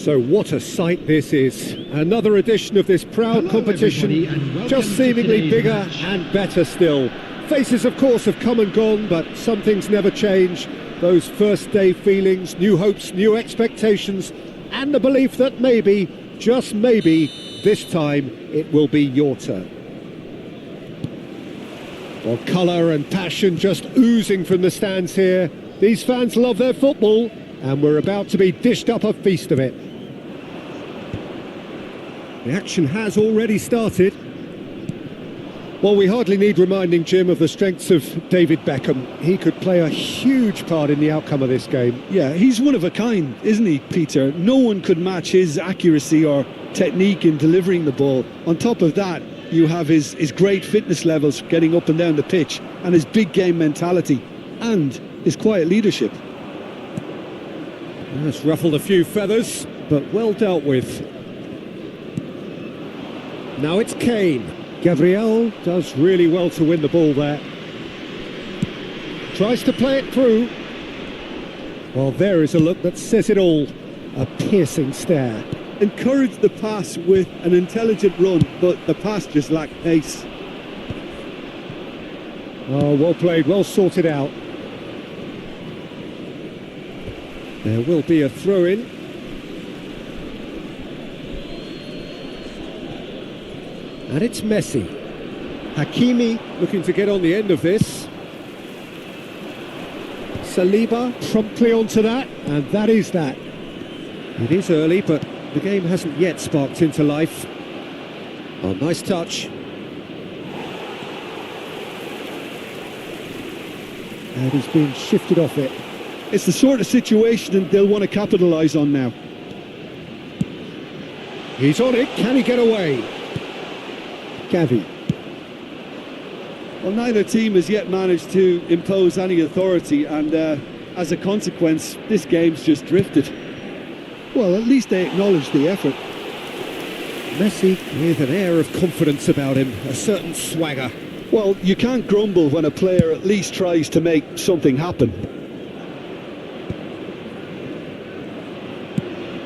So what a sight this is. Another edition of this proud competition, just seemingly bigger and better still. Faces, of course, have come and gone, but some things never change. Those first day feelings, new hopes, new expectations, and the belief that maybe, just maybe, this time it will be your turn. Well, colour and passion just oozing from the stands here. These fans love their football, and we're about to be dished up a feast of it. The action has already started. Well, we hardly need reminding, Jim, of the strengths of David Beckham. He could play a huge part in the outcome of this game. Yeah, he's one of a kind, isn't he, Peter? No one could match his accuracy or technique in delivering the ball. On top of that, you have his great fitness levels getting up and down the pitch, and his big game mentality, and his quiet leadership. That's ruffled a few feathers, but well dealt with. Now it's Kane. Gabriel does really well to win the ball there. Tries to play it through. Well, there is a look that says it all. A piercing stare. Encouraged the pass with an intelligent run, but the pass just lacked pace. Oh, well played, well sorted out. There will be a throw-in. And it's Messi. Hakimi looking to get on the end of this. Saliba promptly onto that, and that is that. It is early, but the game hasn't yet sparked into life. Oh, nice touch. And he's being shifted off it. It's the sort of situation they'll want to capitalise on now. He's on it, can he get away? Gavi. Well, neither team has yet managed to impose any authority, and as a consequence, this game's just drifted. Well, at least they acknowledge the effort. Messi with an air of confidence about him, a certain swagger. Well, you can't grumble when a player at least tries to make something happen.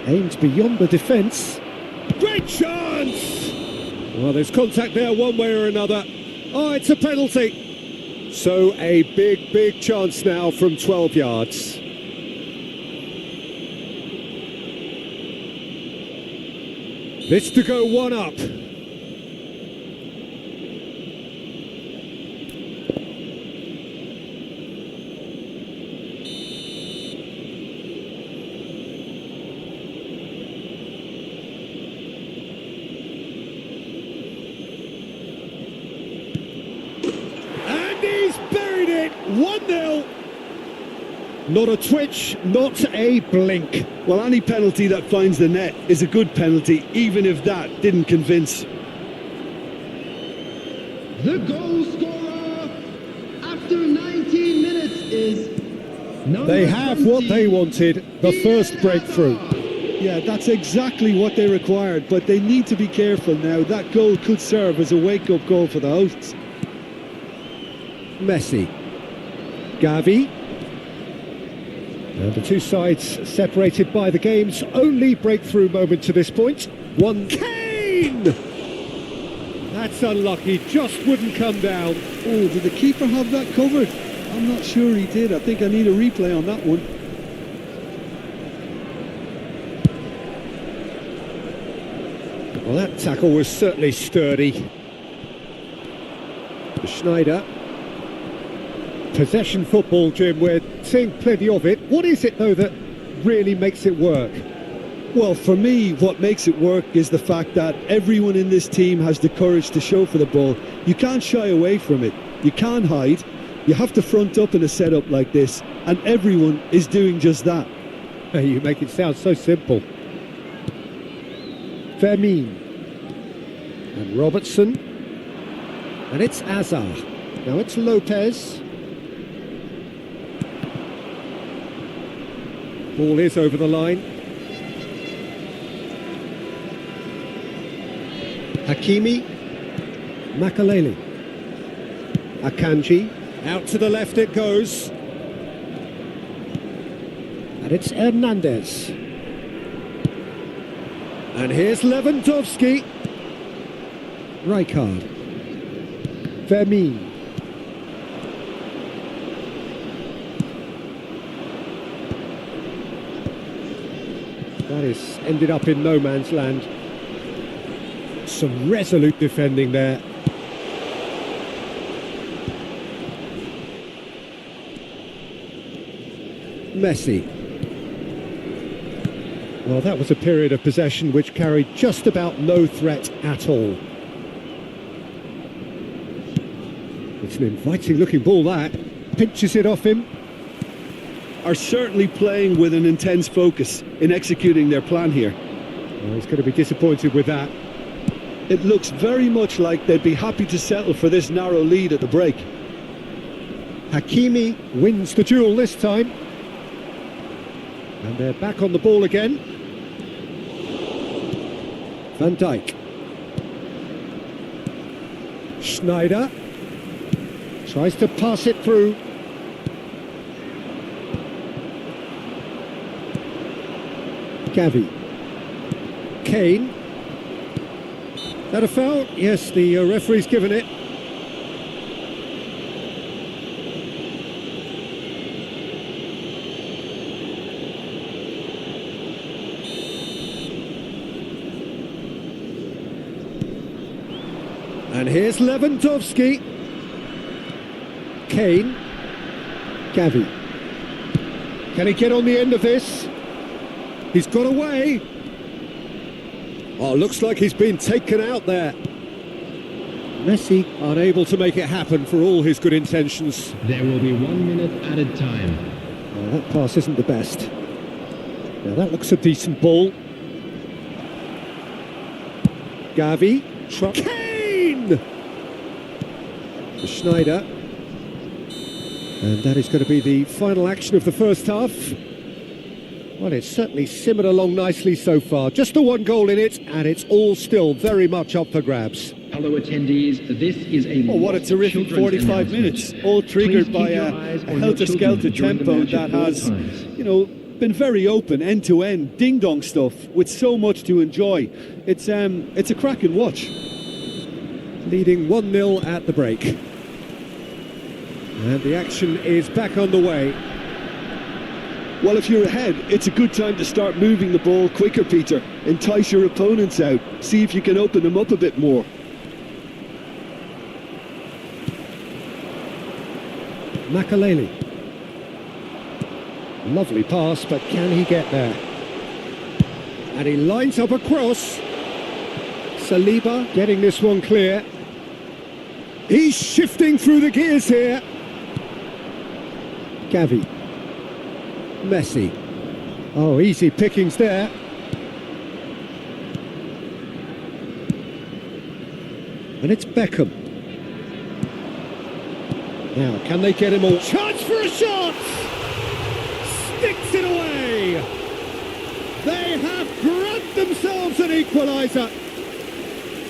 Aims beyond the defence. Great chance! Well, there's contact there one way or another. Oh, it's a penalty. So a big chance now from 12 yards. This to go one up. And he's buried it. 1-0. Not a twitch, not a blink. Well, any penalty that finds the net is a good penalty, even if that didn't convince. The goal scorer after 19 minutes is... They have what they wanted, the first breakthrough. Yeah, that's exactly what they required, but they need to be careful now. That goal could serve as a wake-up goal for the hosts. Messi. Gavi. And the two sides separated by the game's only breakthrough moment to this point. One Kane! That's unlucky, just wouldn't come down. Oh, did the keeper have that covered? I'm not sure he did. I think I need a replay on that one. Well, that tackle was certainly sturdy. Schneider. Possession football, Jim, we're seeing plenty of it. What is it, though, that really makes it work? Well, for me, what makes it work is the fact that everyone in this team has the courage to show for the ball. You can't shy away from it. You can't hide. You have to front up in a setup like this, and everyone is doing just that. Hey, you make it sound so simple. Fermin. And Robertson. And it's Azar. Now it's Lopez. Ball is over the line. Hakimi. Makaleli. Akanji. Out to the left it goes. And it's Hernandez. And here's Lewandowski. Rijkaard. Vermeer. That is ended up in no man's land. Some resolute defending there. Messi. Well, that was a period of possession which carried just about no threat at all. It's an inviting looking ball, that. Pinches it off him. Are certainly playing with an intense focus in executing their plan here. Well, he's going to be disappointed with that. It looks very much like they'd be happy to settle for this narrow lead at the break. Hakimi wins the duel this time. And they're back on the ball again. Van Dijk. Schneider. Tries to pass it through. Gavi. Kane. Is that a foul? Yes, the referee's given it. And here's Lewandowski. Kane. Gavi. Can he get on the end of this? He's got away. Oh, looks like he's been taken out there. Messi unable to make it happen for all his good intentions. There will be 1 minute added time. Oh, that pass isn't the best. Now that looks a decent ball. Gavi. Kane! Schneider. And that is going to be the final action of the first half. Well, it's certainly simmered along nicely so far. Just the one goal in it, and it's all still very much up for grabs. Hello attendees, this is a... Oh, what a terrific 45 minutes, all triggered by a helter-skelter tempo that has, you know, been very open, end-to-end, ding-dong stuff, with so much to enjoy. It's a cracking watch. Leading 1-0 at the break. And the action is back on the way. Well, if you're ahead, it's a good time to start moving the ball quicker, Peter. Entice your opponents out. See if you can open them up a bit more. Makaleli. Lovely pass, but can he get there? And he lines up a cross. Saliba getting this one clear. He's shifting through the gears here. Gavi. Messi. Oh, easy pickings there. And it's Beckham. Now, can they get him all? Chance for a shot! Sticks it away! They have grabbed themselves an equaliser.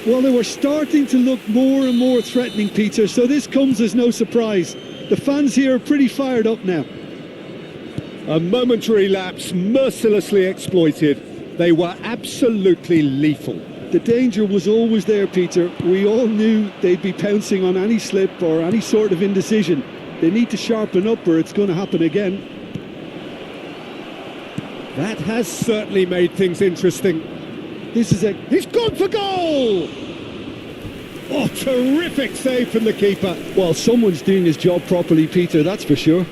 Well, they were starting to look more and more threatening, Peter, so this comes as no surprise. The fans here are pretty fired up now. A momentary lapse mercilessly exploited. They were absolutely lethal. The danger was always there, Peter. We all knew they'd be pouncing on any slip or any sort of indecision. They need to sharpen up or it's going to happen again. That has certainly made things interesting. He's gone for goal! Oh, terrific save from the keeper. Well, someone's doing his job properly, Peter, that's for sure.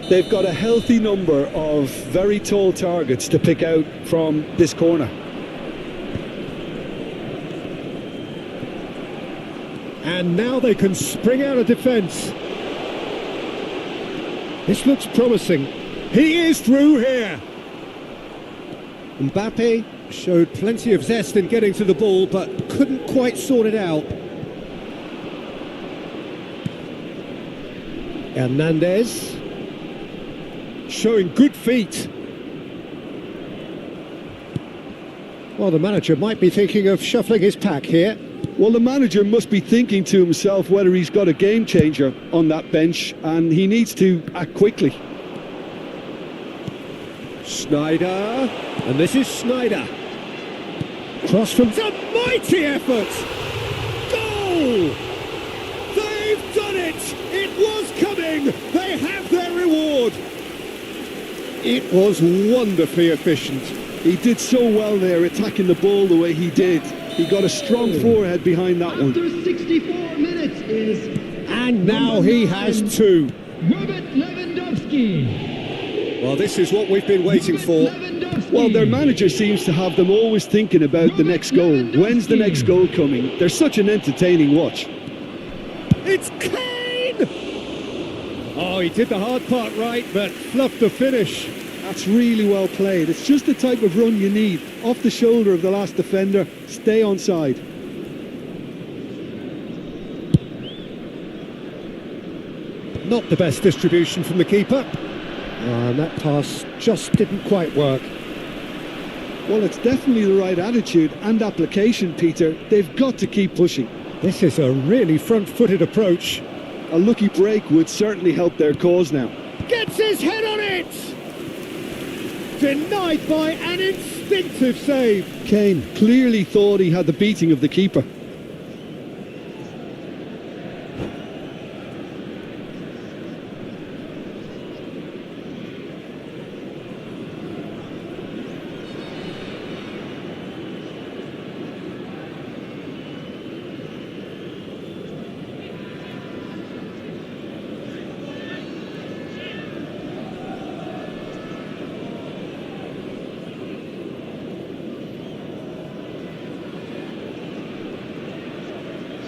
They've got a healthy number of very tall targets to pick out from this corner. And now they can spring out of defence. This looks promising. He is through here. Mbappe showed plenty of zest in getting to the ball, but couldn't quite sort it out. Hernandez showing good feet. Well, the manager might be thinking of shuffling his pack here. Well, the manager must be thinking to himself whether he's got a game changer on that bench, and he needs to act quickly. Schneider, and this is Schneider. Cross from a mighty effort. Goal! They've done it! It was coming! They have their reward! It was wonderfully efficient. He did so well there, attacking the ball the way he did. He got a strong forehead behind that one. After 64 minutes is... And now he has two. Robert Lewandowski. Well, this is what we've been waiting for. Well, their manager seems to have them always thinking about the next goal. When's the next goal coming? They're such an entertaining watch. It's Kane! Oh, he did the hard part right, but fluffed the finish. That's really well played. It's just the type of run you need. Off the shoulder of the last defender, stay onside. Not the best distribution from the keeper. And that pass just didn't quite work. Well, it's definitely the right attitude and application, Peter. They've got to keep pushing. This is a really front-footed approach. A lucky break would certainly help their cause now. Gets his head on it! Denied by an instinctive save. Kane clearly thought he had the beating of the keeper.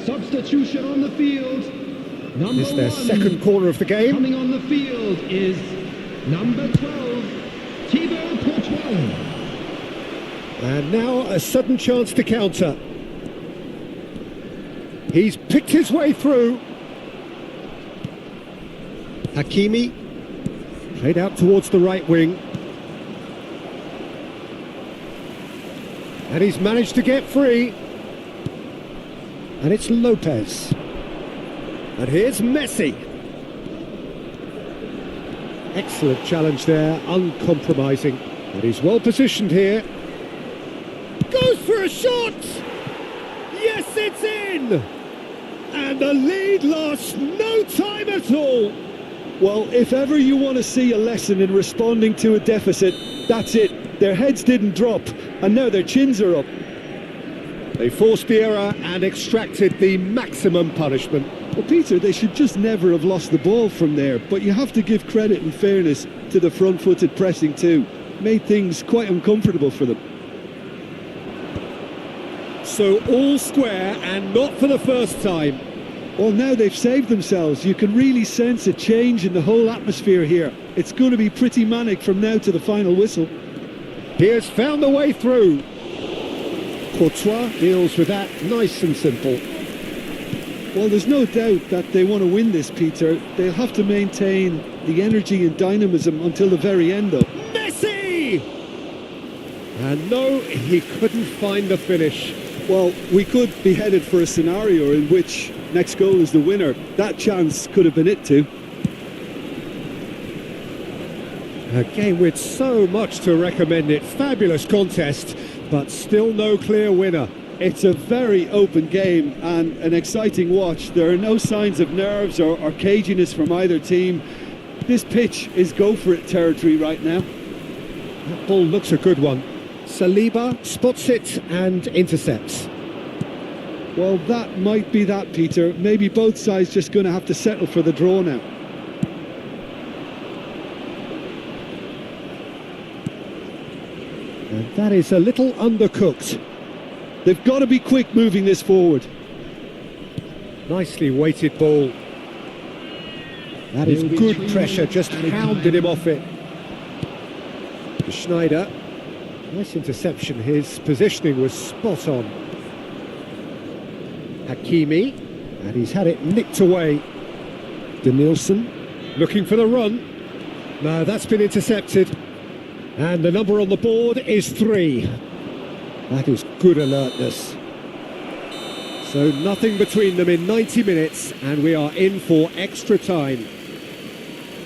Substitution on the field. Number It's their one. second corner of the game. Coming on the field is number 12, Thibaut Courtois. And now a sudden chance to counter. He's picked his way through. Hakimi played out towards the right wing. And he's managed to get free. And it's Lopez. And here's Messi. Excellent challenge there, uncompromising. And he's well positioned here. Goes for a shot! Yes, it's in! And the lead lost no time at all. Well, if ever you want to see a lesson in responding to a deficit, that's it. Their heads didn't drop, and now their chins are up. They forced the error and extracted the maximum punishment. Well, Peter, they should just never have lost the ball from there, but you have to give credit and fairness to the front-footed pressing too. Made things quite uncomfortable for them. So all square, and not for the first time. Well, now they've saved themselves. You can really sense a change in the whole atmosphere here. It's going to be pretty manic from now to the final whistle. He has found the way through. Courtois deals with that nice and simple. Well, there's no doubt that they want to win this, Peter. They'll have to maintain the energy and dynamism until the very end, though. Messi! And no, he couldn't find the finish. Well, we could be headed for a scenario in which next goal is the winner. That chance could have been it too. A game with so much to recommend it. Fabulous contest, but still no clear winner. It's a very open game and an exciting watch. There are no signs of nerves or caginess from either team. This pitch is go-for-it territory right now. That ball looks a good one. Saliba spots it and intercepts. Well, that might be that, Peter. Maybe both sides just going to have to settle for the draw now. And that is a little undercooked. They've got to be quick moving this forward. Nicely weighted ball. That is good pressure, just hounded him off it. Schneider. Nice interception, his positioning was spot on. Hakimi, and he's had it nicked away. Denilson, looking for the run. No, that's been intercepted. And the number on the board is 3. That is good alertness. So nothing between them in 90 minutes, and we are in for extra time.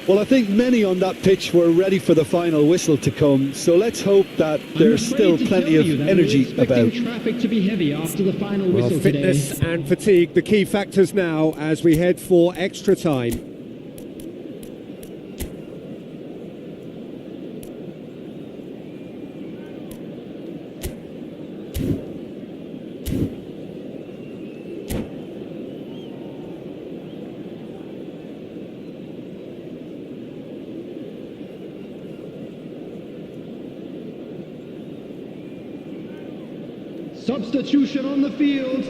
Well, I think many on that pitch were ready for the final whistle to come, so let's hope that there's still plenty of energy about. Traffic to be heavy after the final Well, whistle fitness today. and fatigue, the key factors now as we head for extra time. Substitution on the field.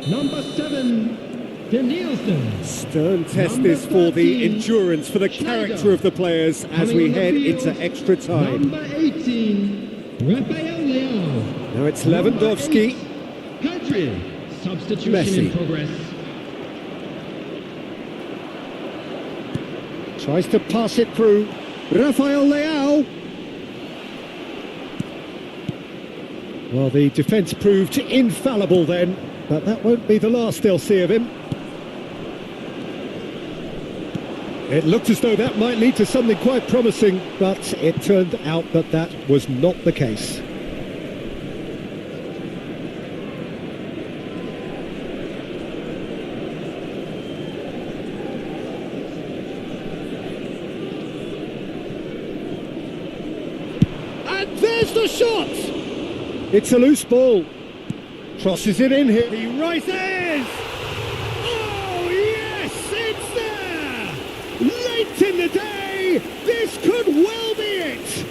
Number 7, Danielson. Stern test Number this for the 13, endurance, for the Schneider. character of the players as Coming we on the head field, into extra time. Number 18, Rafael Leao. Now it's Lewandowski. Country. Substitution Messi. in progress. Tries to pass it through. Rafael Leao. Well, the defence proved infallible then, but that won't be the last they'll see of him. It looked as though that might lead to something quite promising, but it turned out that that was not the case. And there's the shot! It's a loose ball. Crosses it in here. He rises! Oh, yes, it's there! Late in the day, this could well be it!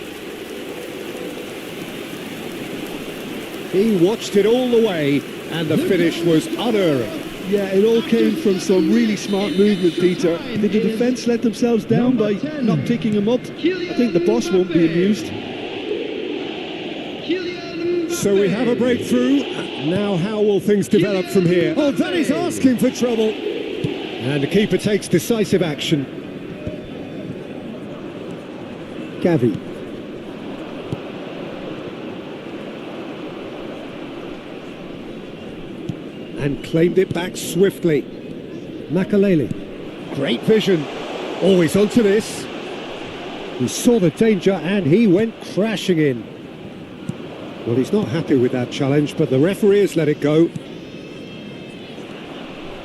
He watched it all the way, and the finish was unerring. Yeah, it all came from some really smart movement, Peter. Did the defence let themselves down by not picking him up? I think the boss won't be amused. So we have a breakthrough. Now how will things develop from here? Oh, that is asking for trouble. And the keeper takes decisive action. Gavi. And claimed it back swiftly. Makalele. Great vision. Always onto this. He saw the danger and he went crashing in. Well, he's not happy with that challenge, but the referee has let it go.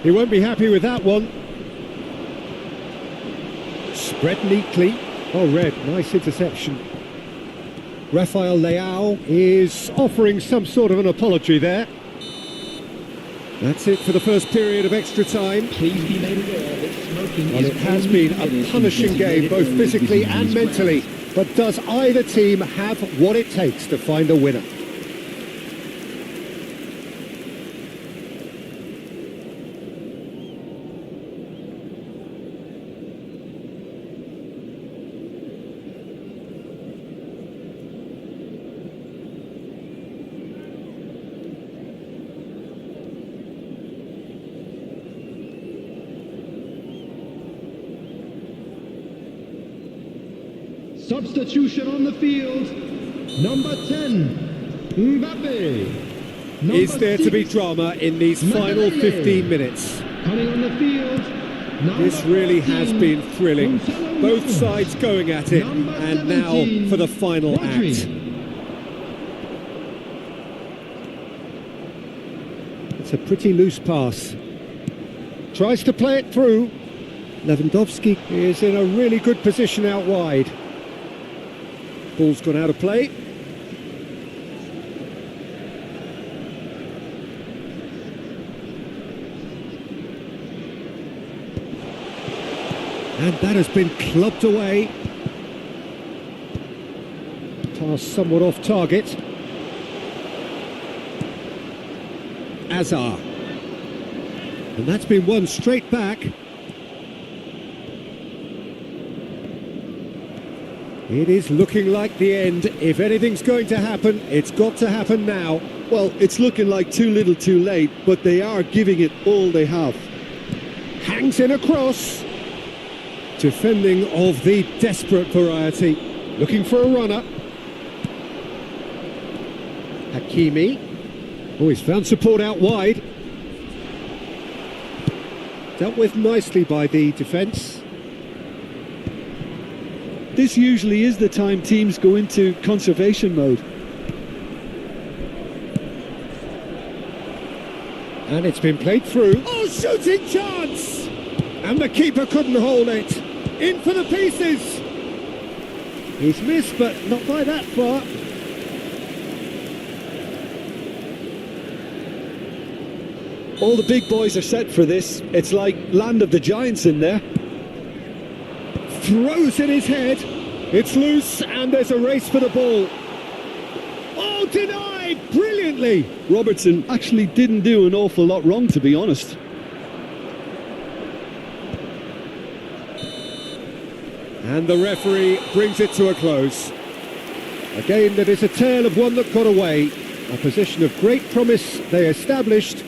He won't be happy with that one. Spread neatly. Oh, Red, nice interception. Rafael Leao is offering some sort of an apology there. That's it for the first period of extra time. Please be made aware that smoking Well, it has been a punishing game, both physically and mentally. But does either team have what it takes to find a winner? Substitution on the field. Number 10, Mbappe. Number Is there to be 6, drama in these final Makalele. 15 minutes? Coming on the field. This really has been thrilling. Gonzalo Both Ramos. sides going at it, Number and 17, now for the final Rodri. act. It's a pretty loose pass. Tries to play it through. Lewandowski is in a really good position out wide. Ball's gone out of play. And that has been clubbed away. Pass somewhat off target. Azar. And that's been won straight back. It is looking like the end. If anything's going to happen, it's got to happen now. Well, it's looking like too little too late, but they are giving it all they have. Hangs in a cross. Defending of the desperate variety. Looking for a runner. Hakimi. Oh, he's found support out wide. Dealt with nicely by the defence. this usually is the time teams go into conservation mode. And it's been played through. Oh, shooting chance! And the keeper couldn't hold it. In for the pieces. He's missed, but not by that far. All the big boys are set for this. It's like Land of the Giants in there. Throws in his head. It's loose, and there's a race for the ball. Oh, denied brilliantly. Robertson actually didn't do an awful lot wrong, to be honest. And the referee brings it to a close. A game that is a tale of one that got away. A position of great promise they established,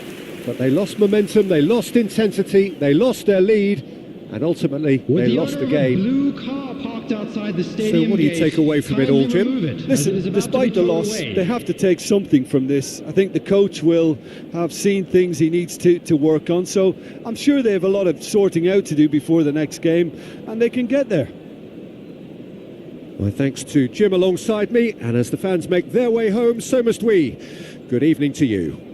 but they lost momentum, they lost intensity, they lost their lead, and ultimately they lost the game. Blue car parked outside the stadium. So what do you take away from it all, Jim? Listen, despite the loss, they have to take something from this. I think the coach will have seen things he needs to work on, so I'm sure they have a lot of sorting out to do before the next game, and they can get there. My thanks to Jim alongside me, and as the fans make their way home, so must we. Good evening to you.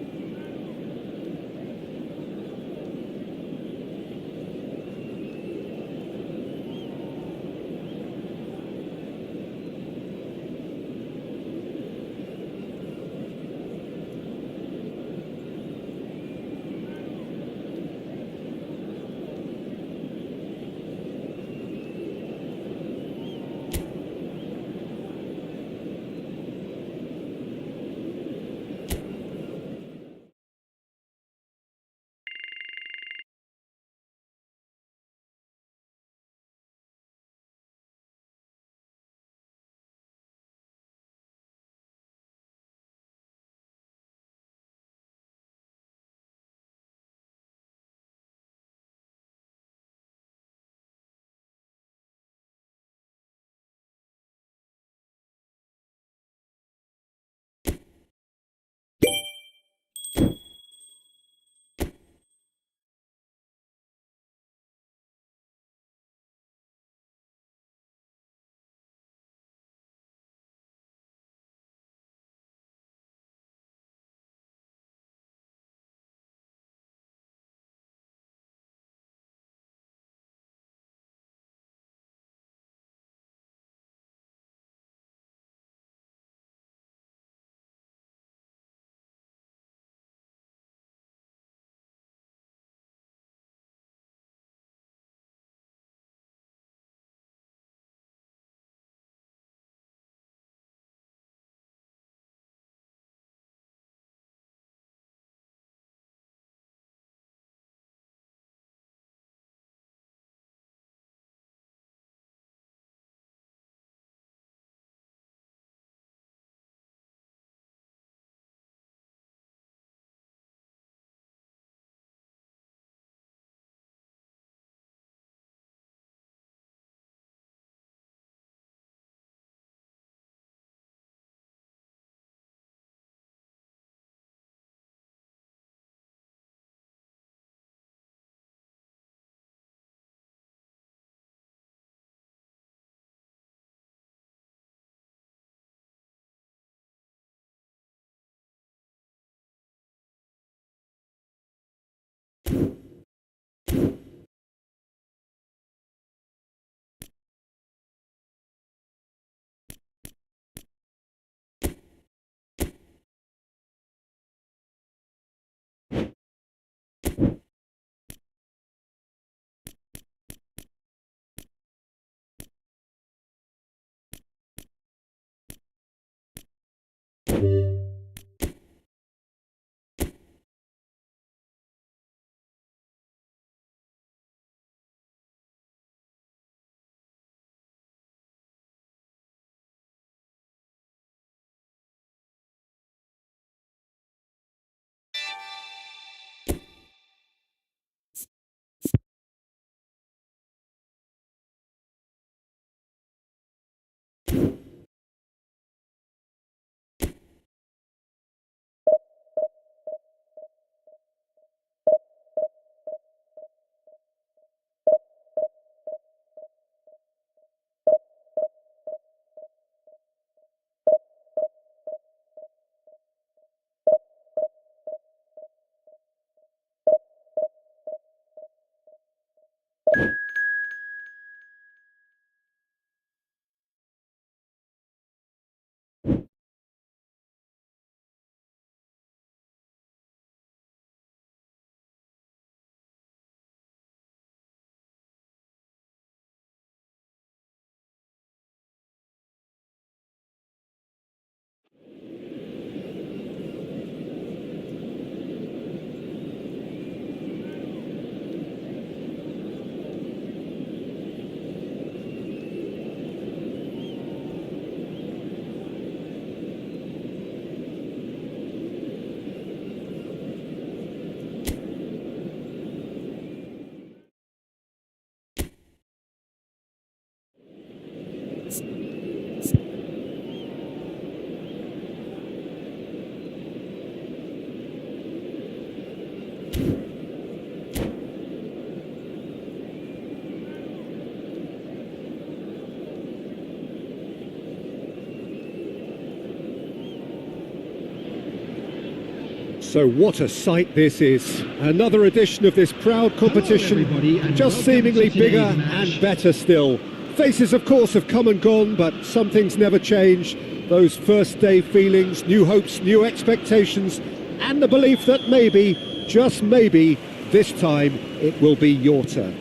So what a sight this is. Another edition of this proud competition, everybody, and just welcome seemingly to today's bigger match. and better still. Faces, of course, have come and gone, but some things never change. Those first day feelings, new hopes, new expectations, and the belief that maybe, just maybe, this time it will be your turn.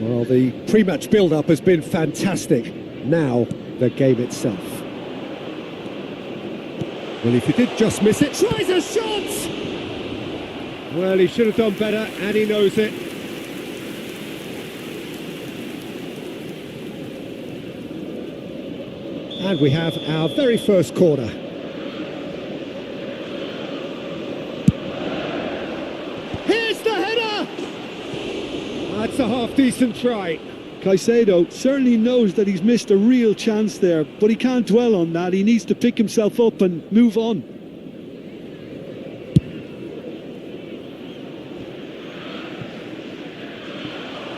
Well, the pre-match build-up has been fantastic. Now, the game itself. Well, if he did just miss it, tries a shot! Well, he should have done better, and he knows it. And we have our very first corner. Here's the header! That's a half-decent try. Caicedo certainly knows that he's missed a real chance there, but he can't dwell on that. He needs to pick himself up and move on.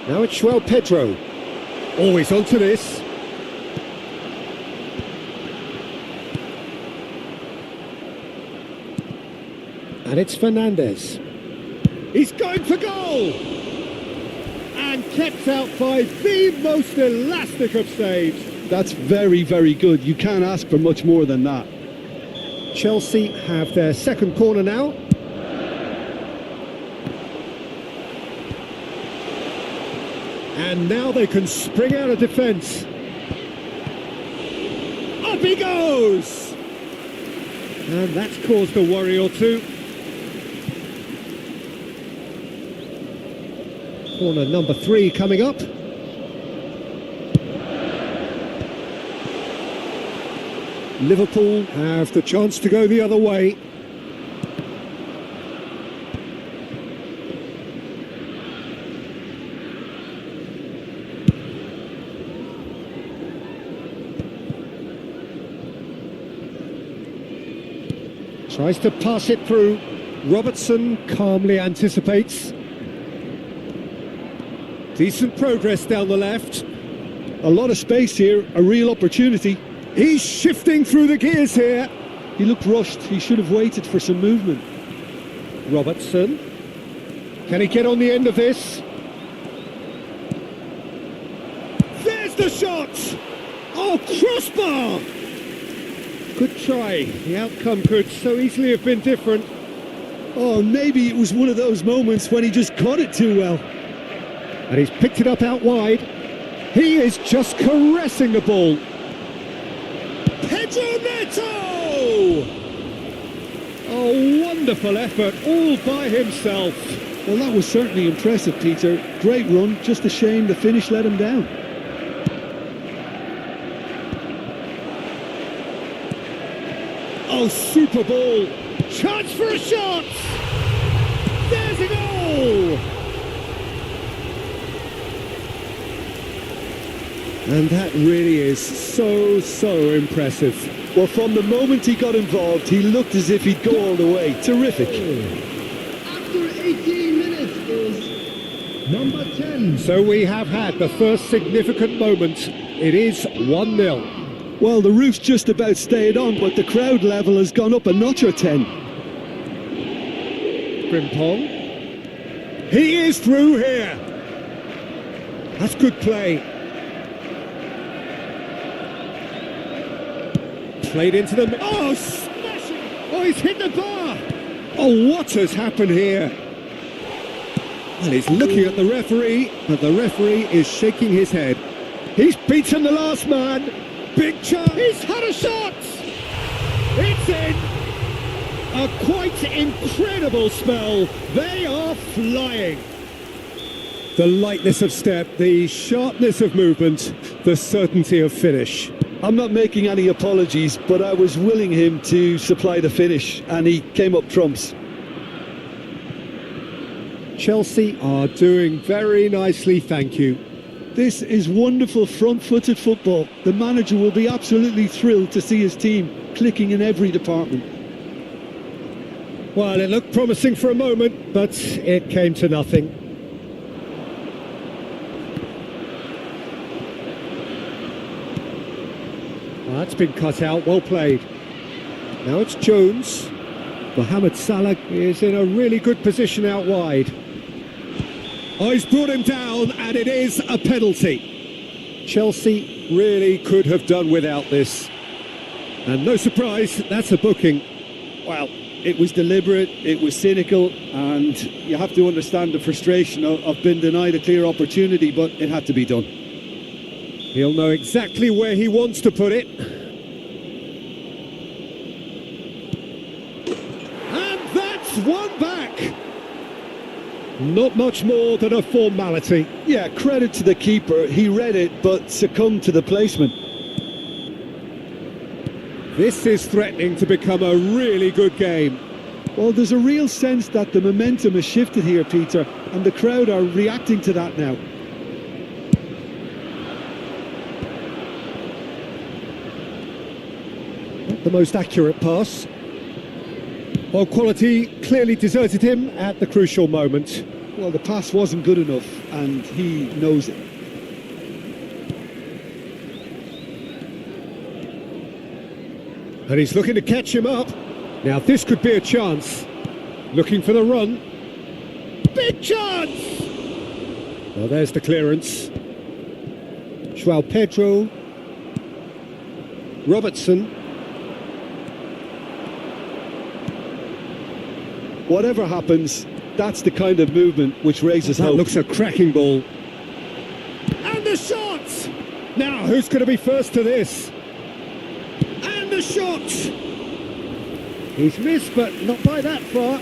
Now it's João Pedro. Always onto this. And it's Fernandes. He's going for goal! And kept out by the most elastic of saves. That's very, very good. You can't ask for much more than that. Chelsea have their second corner now. And now they can spring out of defence. Up he goes! And that's caused a worry or two. Corner number 3 coming up. Liverpool have the chance to go the other way. Tries to pass it through. Robertson calmly anticipates. Decent progress down the left. A lot of space here, a real opportunity. He's shifting through the gears here. He looked rushed. He should have waited for some movement. Robertson. Can he get on the end of this? There's the shot! Oh, crossbar! Good try. The outcome could so easily have been different. Oh, maybe it was one of those moments when he just caught it too well. And he's picked it up out wide. He is just caressing the ball. Pedro Neto! Oh, wonderful effort, all by himself. Well, that was certainly impressive, Peter. Great run, just a shame the finish let him down. Oh, super ball. Chance for a shot! There's a goal! And that really is so impressive. Well, from the moment he got involved, he looked as if he'd go all the way. Terrific. After 18 minutes is number 10. So we have had the first significant moment. It is 1-0. Well, the roof's just about stayed on, but the crowd level has gone up a notch or 10. Frimpong. He is through here. That's good play. Played into them. Oh, smashing! Oh, he's hit the bar! Oh, what has happened here? Well, he's looking at the referee, but the referee is shaking his head. He's beaten the last man. Big chance. He's had a shot! It's in! A quite incredible spell. They are flying. The lightness of step, the sharpness of movement, the certainty of finish. I'm not making any apologies, but I was willing him to supply the finish, and he came up trumps. Chelsea are doing very nicely, thank you. This is wonderful front-footed football. The manager will be absolutely thrilled to see his team clicking in every department. Well, it looked promising for a moment, but it came to nothing. Well, that's been cut out, well played. Now it's Jones. Mohamed Salah is in a really good position out wide. Oh, he's brought him down, and it is a penalty. Chelsea really could have done without this. And no surprise, that's a booking. Well, it was deliberate, it was cynical, and you have to understand the frustration of being denied a clear opportunity, but it had to be done. He'll know exactly where he wants to put it. And that's one back. Not much more than a formality. Yeah, credit to the keeper, he read it, but succumbed to the placement. This is threatening to become a really good game. Well, there's a real sense that the momentum has shifted here, Peter, and the crowd are reacting to that now. Not the most accurate pass. Well, quality clearly deserted him at the crucial moment. Well, the pass wasn't good enough, and he knows it. And he's looking to catch him up. Now this could be a chance. Looking for the run. Big chance! Well, there's the clearance. João Pedro. Robertson. Whatever happens, that's the kind of movement which raises hope. That looks a cracking ball. And the shot! Now, who's going to be first to this? And the shot! He's missed, but not by that far.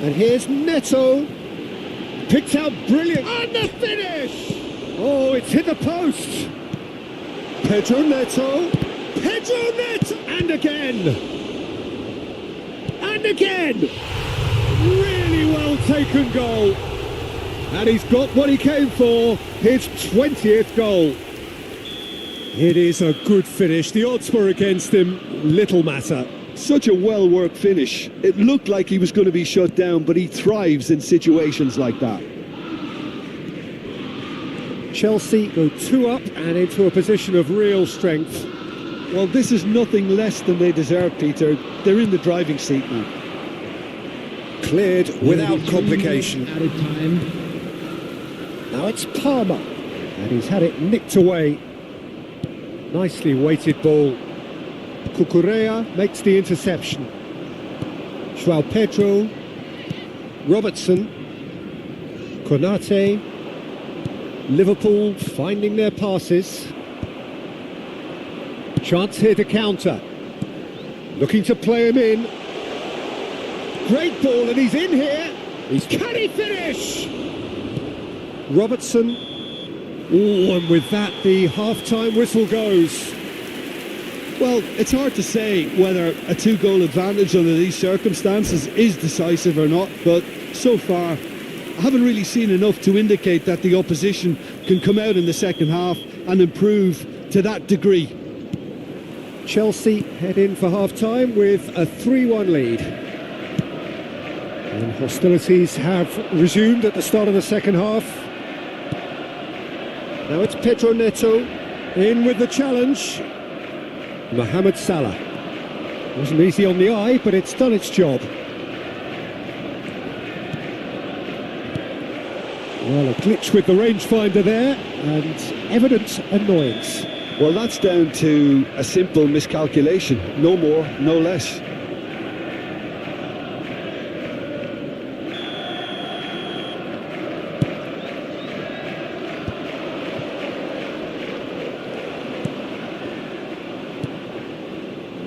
And here's Neto. Picked out brilliant. And the finish! Oh, it's hit the post. Pedro Neto. Pedro Neto! And again! And again! Really well taken goal. And he's got what he came for, his 20th goal. It is a good finish. The odds were against him, little matter. Such a well-worked finish. It looked like he was going to be shut down, but he thrives in situations like that. Chelsea go 2 up and into a position of real strength. Well, this is nothing less than they deserve, Peter. They're in the driving seat now. Cleared without complication. Added time. Now it's Palmer, and he's had it nicked away. Nicely weighted ball. Cucurella makes the interception. João Pedro. Robertson. Konate. Liverpool finding their passes. Chance here to counter. Looking to play him in. Great ball, and he's in here. Can he finish? Robertson. Oh, and with that, the half-time whistle goes. Well, it's hard to say whether a 2-goal advantage under these circumstances is decisive or not, but so far, I haven't really seen enough to indicate that the opposition can come out in the second half and improve to that degree. Chelsea head in for half-time with a 3-1 lead. And hostilities have resumed at the start of the second half. Now it's Pedro Neto in with the challenge. Mohamed Salah. Wasn't easy on the eye, but it's done its job. Well, a glitch with the rangefinder there, and evident annoyance. Well, that's down to a simple miscalculation. No more, no less.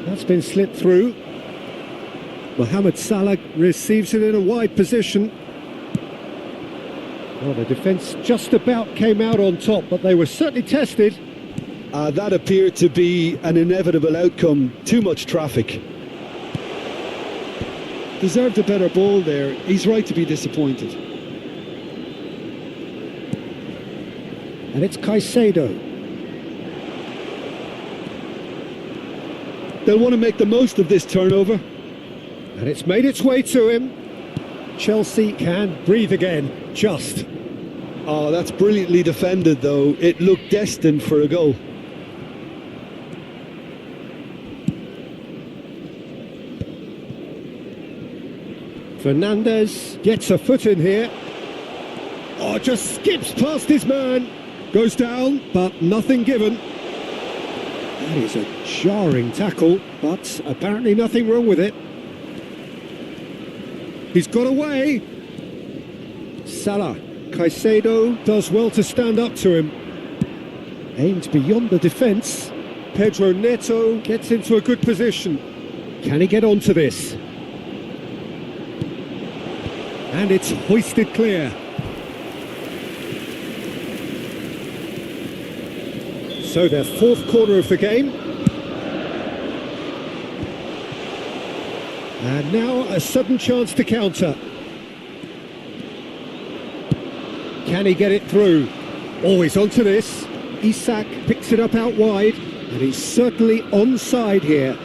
That's been slipped through. Mohamed Salah receives it in a wide position. Well, the defence just about came out on top, but they were certainly tested. That appeared to be an inevitable outcome. Too much traffic. Deserved a better ball there. He's right to be disappointed. And it's Caicedo. They'll want to make the most of this turnover. And it's made its way to him. Chelsea can breathe again, just. Oh, that's brilliantly defended, though. It looked destined for a goal. Fernandez gets a foot in here. Oh, just skips past his man. Goes down, but nothing given. That is a jarring tackle, but apparently nothing wrong with it. He's got away. Salah. Caicedo does well to stand up to him. Aimed beyond the defence. Pedro Neto gets into a good position. Can he get onto this? And it's hoisted clear. So their fourth corner of the game. And now a sudden chance to counter. Can he get it through? Always onto this. Isak picks it up out wide, and he's certainly onside here.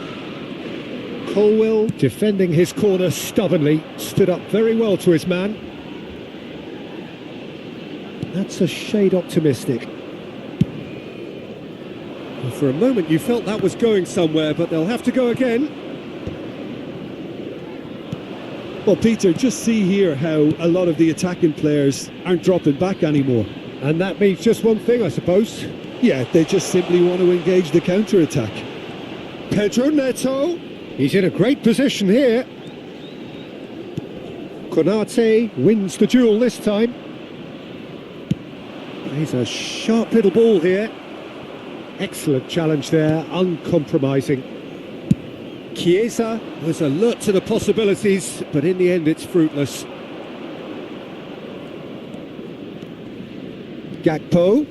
Colwell defending his corner stubbornly, stood up very well to his man. That's a shade optimistic. Well, for a moment you felt that was going somewhere, but they'll have to go again. Well, Peter, just see here how a lot of the attacking players aren't dropping back anymore. And that means just one thing, I suppose. Yeah, they just simply want to engage the counter-attack. Pedro Neto. He's in a great position here. Konate wins the duel this time. He's a sharp little ball here. Excellent challenge there, uncompromising. Chiesa was alert to the possibilities, but in the end it's fruitless. Gakpo.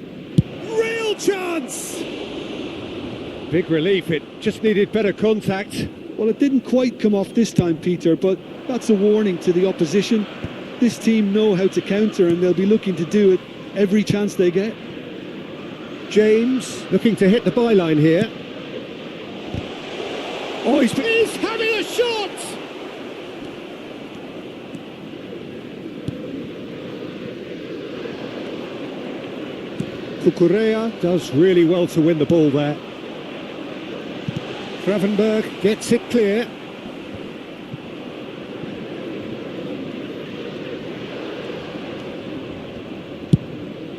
Real chance! Big relief, it just needed better contact. Well, it didn't quite come off this time, Peter, but that's a warning to the opposition. This team know how to counter, and they'll be looking to do it every chance they get. James looking to hit the byline here. Oh, he's having a shot! Cucurella does really well to win the ball there. Gravenberg gets it clear.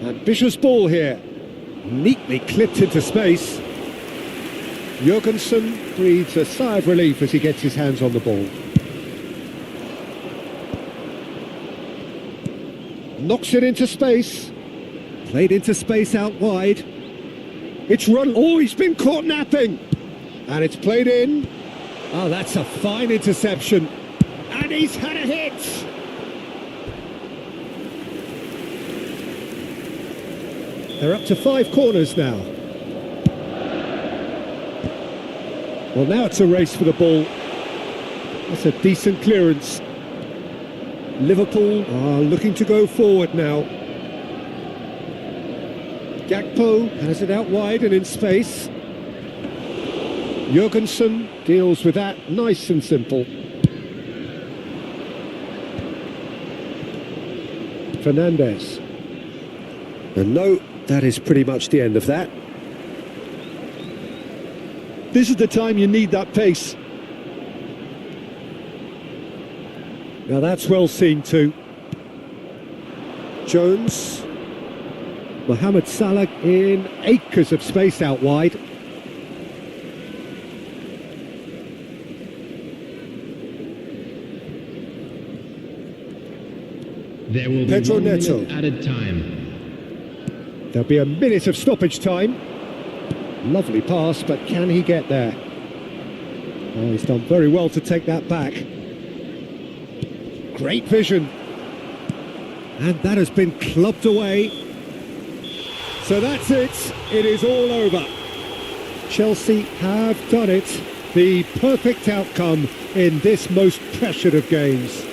Ambitious ball here. Neatly clipped into space. Jurgensen breathes a sigh of relief as he gets his hands on the ball. Knocks it into space. Played into space out wide. It's run. Oh, he's been caught napping. And it's played in. Oh, that's a fine interception. And he's had a hit. They're up to 5 corners now. Well, now it's a race for the ball. That's a decent clearance. Liverpool are looking to go forward now. Gakpo has it out wide and in space. Jurgensen deals with that nice and simple. Fernandez. And no, that is pretty much the end of that. This is the time you need that pace. Now that's well seen too. Jones. Mohamed Salah in acres of space out wide. There will be Pedro 1 Neto. minute added time. There'll be a minute of stoppage time. Lovely pass, but can he get there? Oh, he's done very well to take that back. Great vision. And that has been clubbed away. So that's it. It is all over. Chelsea have done it. The perfect outcome in this most pressured of games.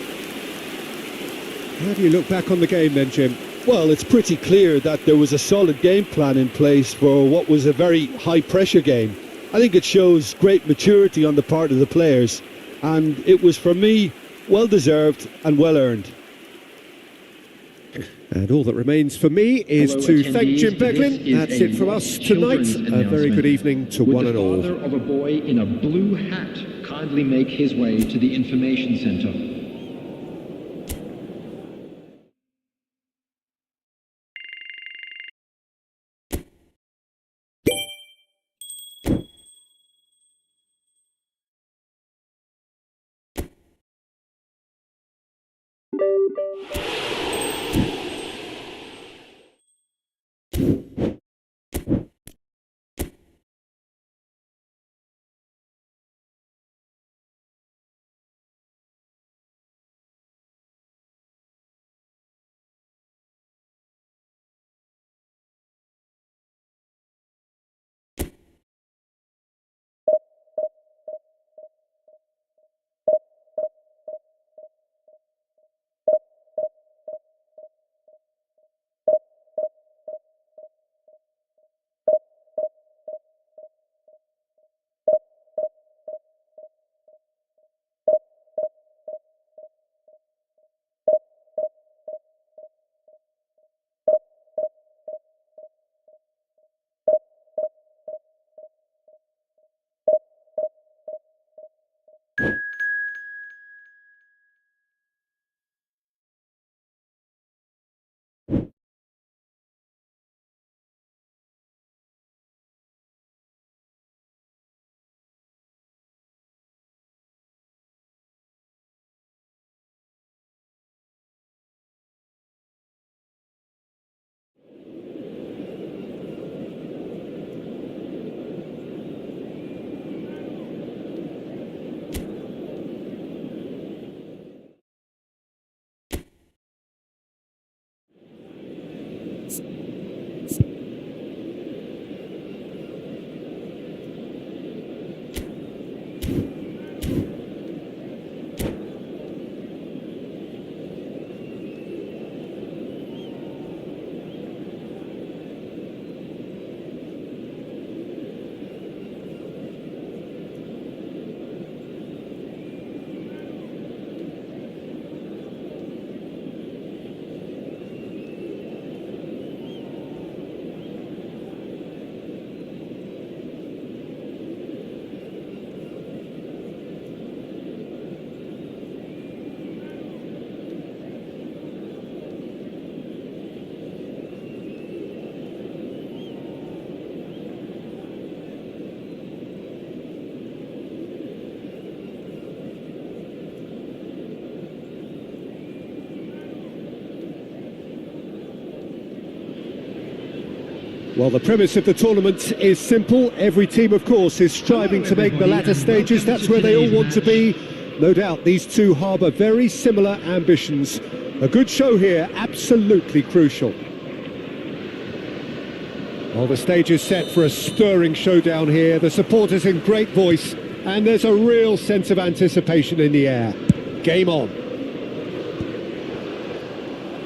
How do you look back on the game then, Jim? Well, it's pretty clear that there was a solid game plan in place for what was a very high-pressure game. I think it shows great maturity on the part of the players, and it was, for me, well-deserved and well-earned. And all that remains for me is to thank Jim Beglin. That's it from us tonight. A very good evening to one and all. Would the father of a boy in a blue hat kindly make his way to the information centre? Well, the premise of the tournament is simple. Every team, of course, is striving to make the latter stages. That's where they all want to be. No doubt these two harbour very similar ambitions. A good show here, absolutely crucial. Well, the stage is set for a stirring showdown here. The supporters in great voice, and there's a real sense of anticipation in the air. Game on.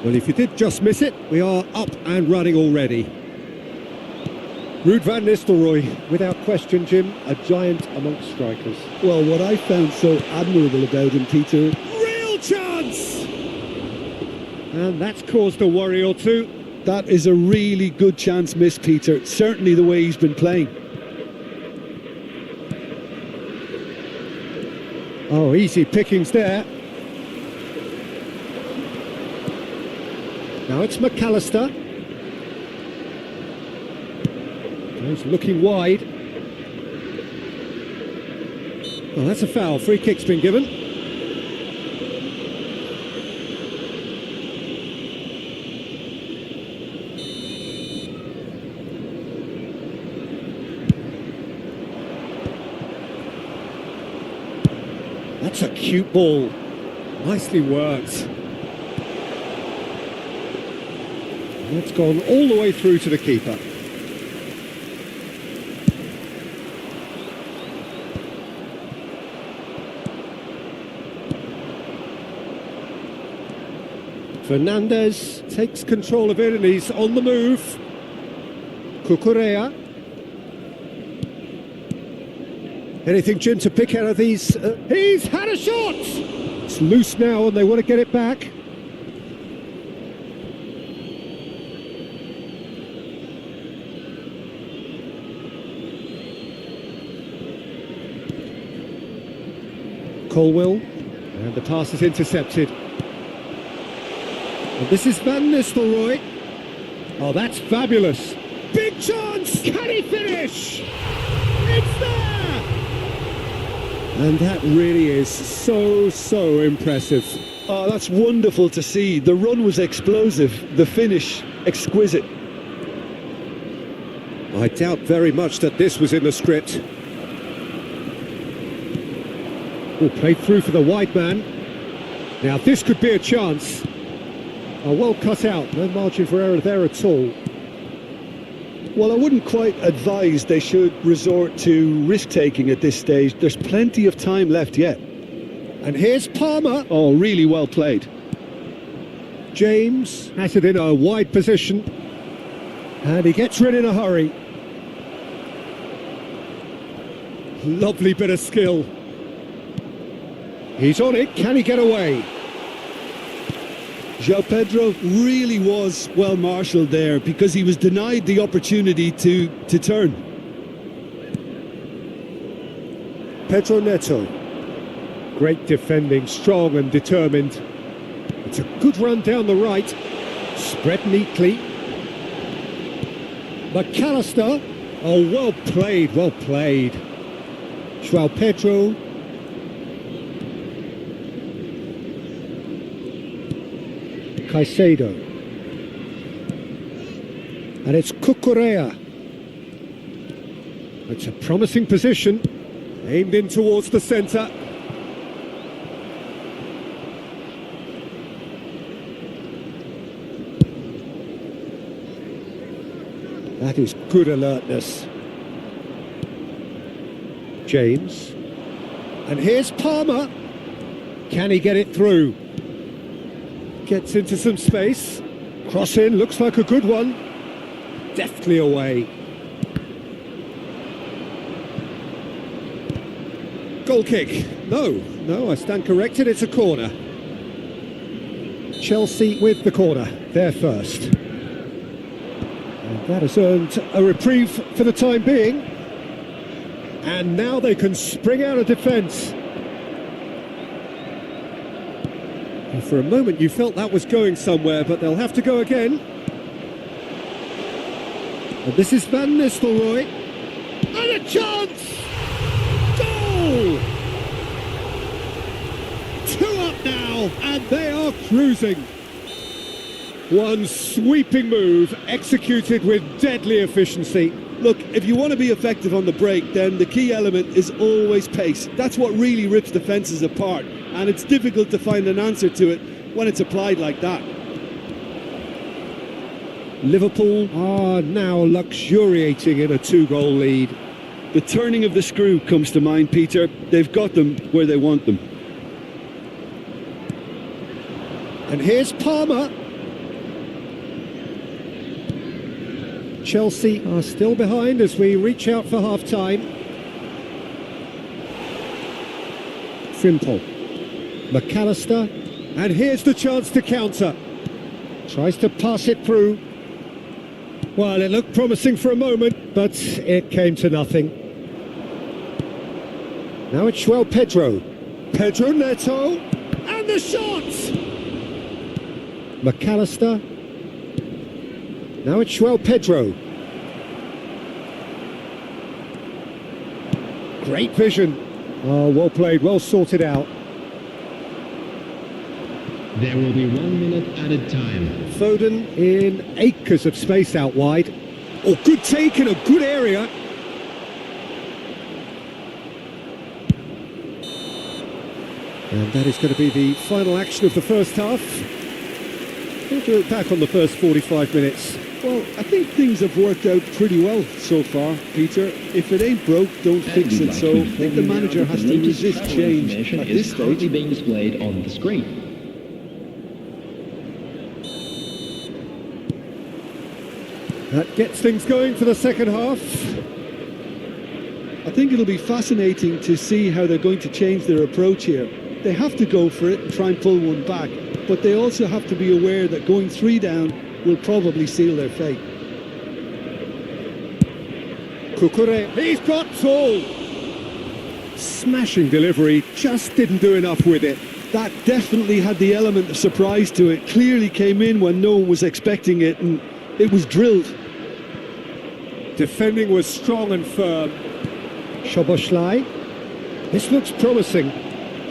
Well, if you did just miss it, we are up and running already. Ruud van Nistelrooy, without question, Jim, a giant amongst strikers. Well, what I found so admirable about him, Peter... Real chance! And that's caused a worry or two. That is a really good chance missed, Peter. Certainly the way he's been playing. Oh, easy pickings there. Now it's McAllister. He's looking wide. Oh, that's a foul. Free kick's been given. That's a cute ball. Nicely worked. That's gone all the way through to the keeper. Fernandez takes control of it and he's on the move. Cucurella. Anything, Jim, to pick out of these? He's had a shot! It's loose now and they want to get it back. Colwell, and the pass is intercepted. And this is Van Nistelrooy. Oh, that's fabulous. Big chance! Can he finish? It's there! And that really is so impressive. Oh, that's wonderful to see. The run was explosive, the finish exquisite. I doubt very much that this was in the script. Oh, played through for the wide man. Now this could be a chance. Oh, well cut out, no margin for error there at all. Well, I wouldn't quite advise they should resort to risk-taking at this stage. There's plenty of time left yet. And here's Palmer. Oh, really well played. James has it in a wide position. And he gets rid in a hurry. Lovely bit of skill. He's on it, can he get away? João Pedro really was well marshalled there because he was denied the opportunity to turn. Pedro Neto. Great defending, strong and determined. It's a good run down the right. Spread neatly. McAllister. Oh, well played, well played. João Pedro. Caicedo. And it's Cucurella. It's a promising position. Aimed in towards the centre. That is good alertness. James. And here's Palmer. Can he get it through? Gets into some space. Cross in, looks like a good one. Deftly away. Goal kick. No, I stand corrected, it's a corner. Chelsea with the corner, there first. And that has earned a reprieve for the time being. And now they can spring out of defence. And for a moment you felt that was going somewhere, but they'll have to go again. And this is Van Nistelrooy. And a chance! Goal! 2 up now, and they are cruising. One sweeping move, executed with deadly efficiency. Look, if you want to be effective on the break, then the key element is always pace. That's what really rips defences apart, and it's difficult to find an answer to it when it's applied like that. Liverpool are now luxuriating in a 2-goal lead. The turning of the screw comes to mind, Peter. They've got them where they want them. And here's Palmer. Chelsea are still behind as we reach out for half-time. Frimpong. McAllister. And here's the chance to counter. Tries to pass it through. Well, it looked promising for a moment, but it came to nothing. Now it's João Pedro. Pedro Neto. And the shot! McAllister. Now it's João Pedro. Great vision. Oh, well played, well sorted out. There will be 1 minute added time. Foden in acres of space out wide. Oh, good take in a good area. And that is going to be the final action of the first half. What do you look back on the first 45 minutes? Well, I think things have worked out pretty well so far, Peter. If it ain't broke, don't fix it. So I think the manager has to resist change at this stage. Being displayed on the screen. That gets things going for the second half. I think it'll be fascinating to see how they're going to change their approach here. They have to go for it and try and pull one back, but they also have to be aware that going 3 down will probably seal their fate. Cucurella, he's got tall. Smashing delivery, just didn't do enough with it. That definitely had the element of surprise to it. Clearly came in when no one was expecting it, and it was drilled. Defending was strong and firm. Szoboszlai. This looks promising.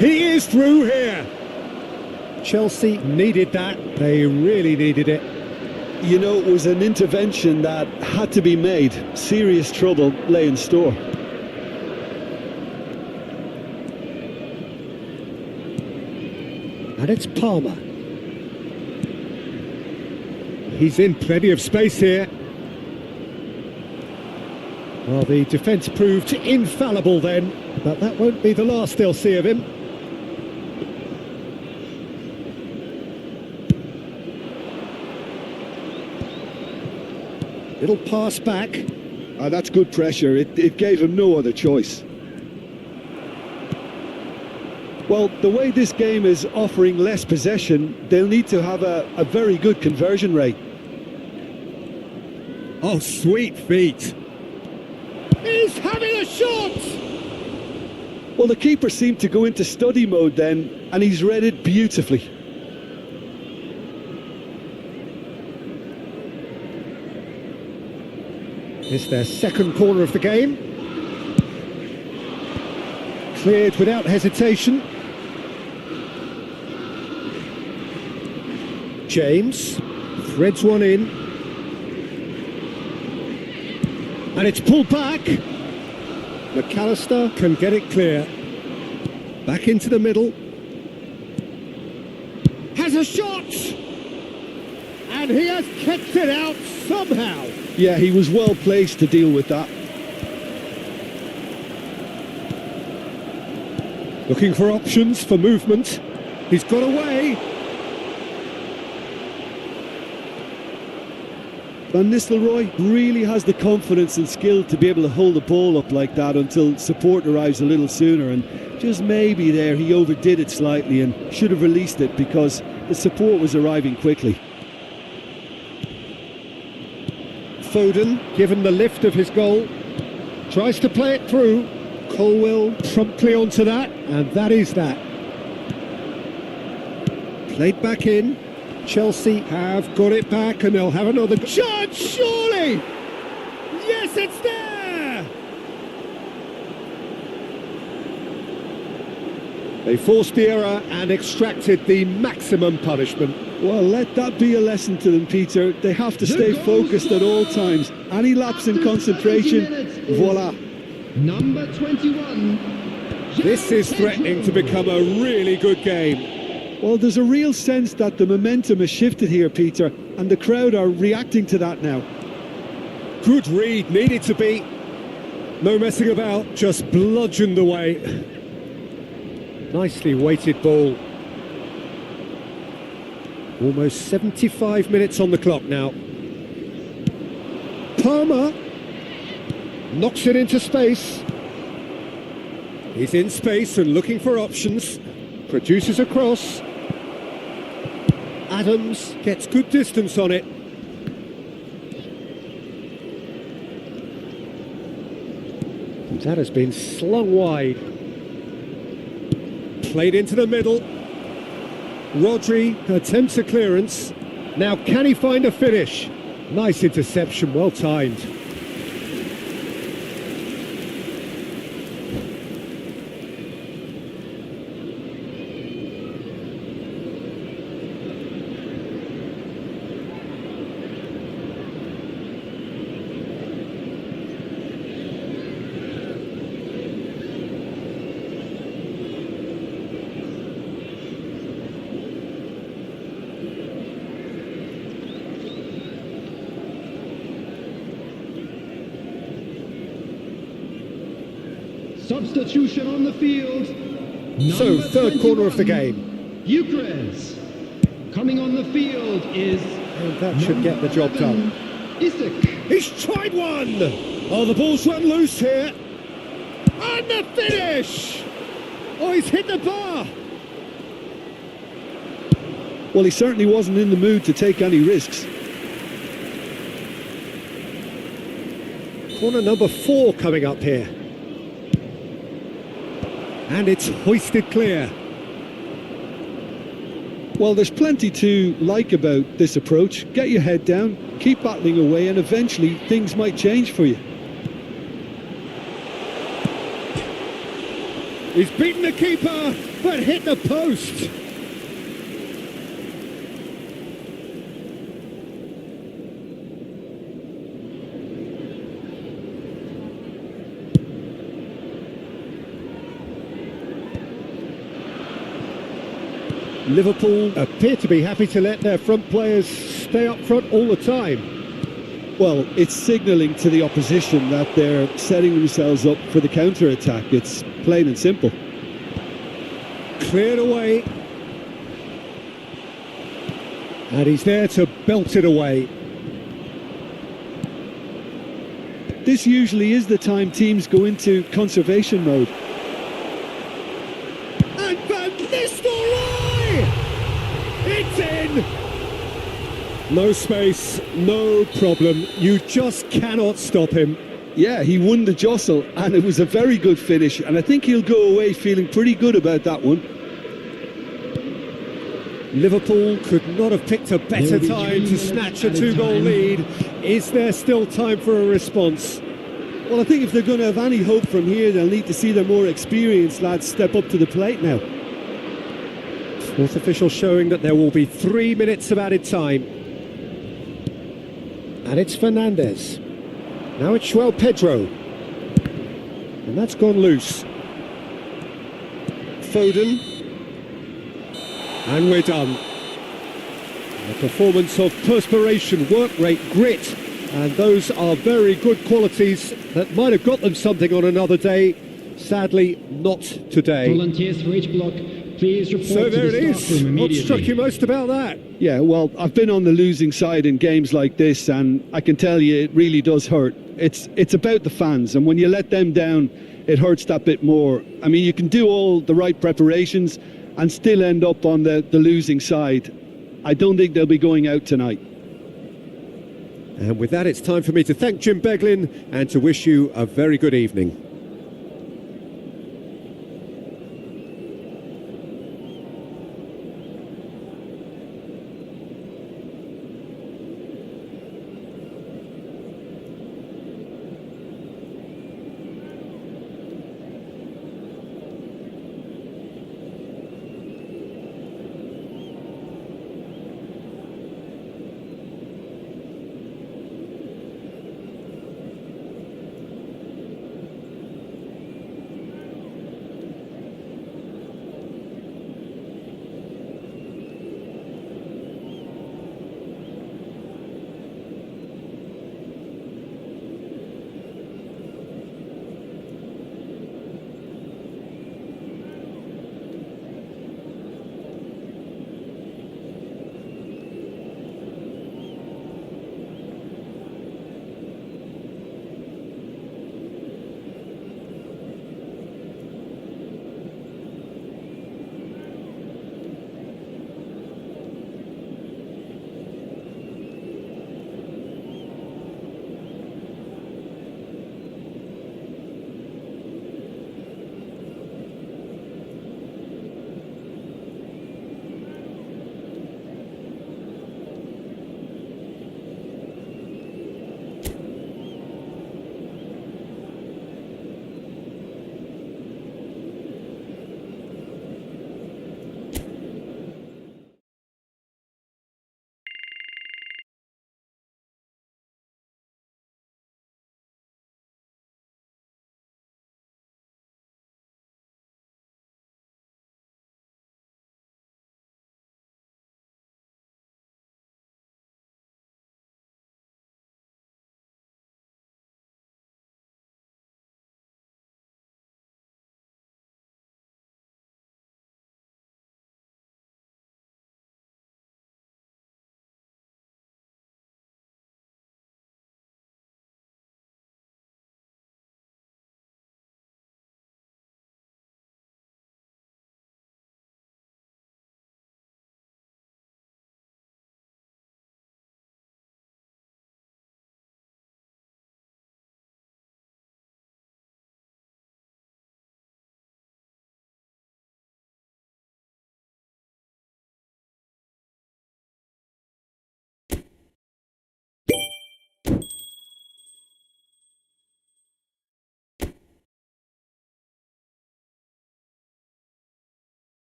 He is through here. Chelsea needed that. They really needed it. You know, it was an intervention that had to be made. Serious trouble lay in store. And it's Palmer. He's in plenty of space here. Well, the defence proved infallible then, but that won't be the last they'll see of him. Little pass back. That's good pressure. It gave him no other choice. Well, the way this game is offering less possession, they'll need to have a very good conversion rate. Oh, sweet feet. He's having a shot! Well, the keeper seemed to go into study mode then, and he's read it beautifully. It's their second corner of the game. Cleared without hesitation. James threads one in. And it's pulled back. McAllister can get it clear. Back into the middle. Has a shot! And he has kept it out somehow. Yeah, he was well placed to deal with that. Looking for options for movement. He's got away. Van Nistelrooy really has the confidence and skill to be able to hold the ball up like that until support arrives a little sooner, and just maybe there he overdid it slightly and should have released it because the support was arriving quickly. Foden, given the lift of his goal, tries to play it through. Colwill promptly onto that, and that is that. Played back in. Chelsea have got it back, and they'll have another shot, surely! Yes, it's there! They forced the error and extracted the maximum punishment. Well, let that be a lesson to them, Peter. They have to stay focused at all times. Any lapse in concentration, voila. Number 21. This is threatening to become a really good game. Well, there's a real sense that the momentum has shifted here, Peter, and the crowd are reacting to that now. Good read, needed to be. No messing about, just bludgeoned away. Nicely weighted ball. Almost 75 minutes on the clock now. Palmer knocks it into space. He's in space and looking for options. Produces a cross. Adams gets good distance on it. That has been slung wide. Played into the middle. Rodri attempts a clearance. Now can he find a finish? Nice interception, well timed. Substitution on the field. So, third corner of the game. Eucharist. Coming on the field is... And that should get the job done. Isak. He's tried one! Oh, the ball's run loose here. And the finish! Oh, he's hit the bar! Well, he certainly wasn't in the mood to take any risks. Corner number 4 coming up here. And it's hoisted clear. Well, there's plenty to like about this approach. Get your head down, keep battling away, and eventually things might change for you. He's beaten the keeper, but hit the post. Liverpool appear to be happy to let their front players stay up front all the time. Well, it's signalling to the opposition that they're setting themselves up for the counter-attack. It's plain and simple. Cleared away. And he's there to belt it away. This usually is the time teams go into conservation mode. And Van Nistelrooy! It's in! No space, no problem. You just cannot stop him. Yeah, he won the jostle, and it was a very good finish, and I think he'll go away feeling pretty good about that one. Liverpool could not have picked a better time to snatch a two-goal lead. Is there still time for a response? Well, I think if they're going to have any hope from here, they'll need to see their more experienced lads step up to the plate now. Fourth official showing that there will be 3 minutes of added time. And it's Fernandes. Now it's João Pedro. And that's gone loose. Foden. And we're done. A performance of perspiration, work rate, grit. And those are very good qualities that might have got them something on another day. Sadly, not today. Volunteers for each block, please report So to there the it staff room is. What immediately. struck you most about that? Yeah, well, I've been on the losing side in games like this, and I can tell you it really does hurt. It's about the fans, and when you let them down, it hurts that bit more. I mean, you can do all the right preparations and still end up on the losing side. I don't think they'll be going out tonight. And with that, it's time for me to thank Jim Beglin and to wish you a very good evening.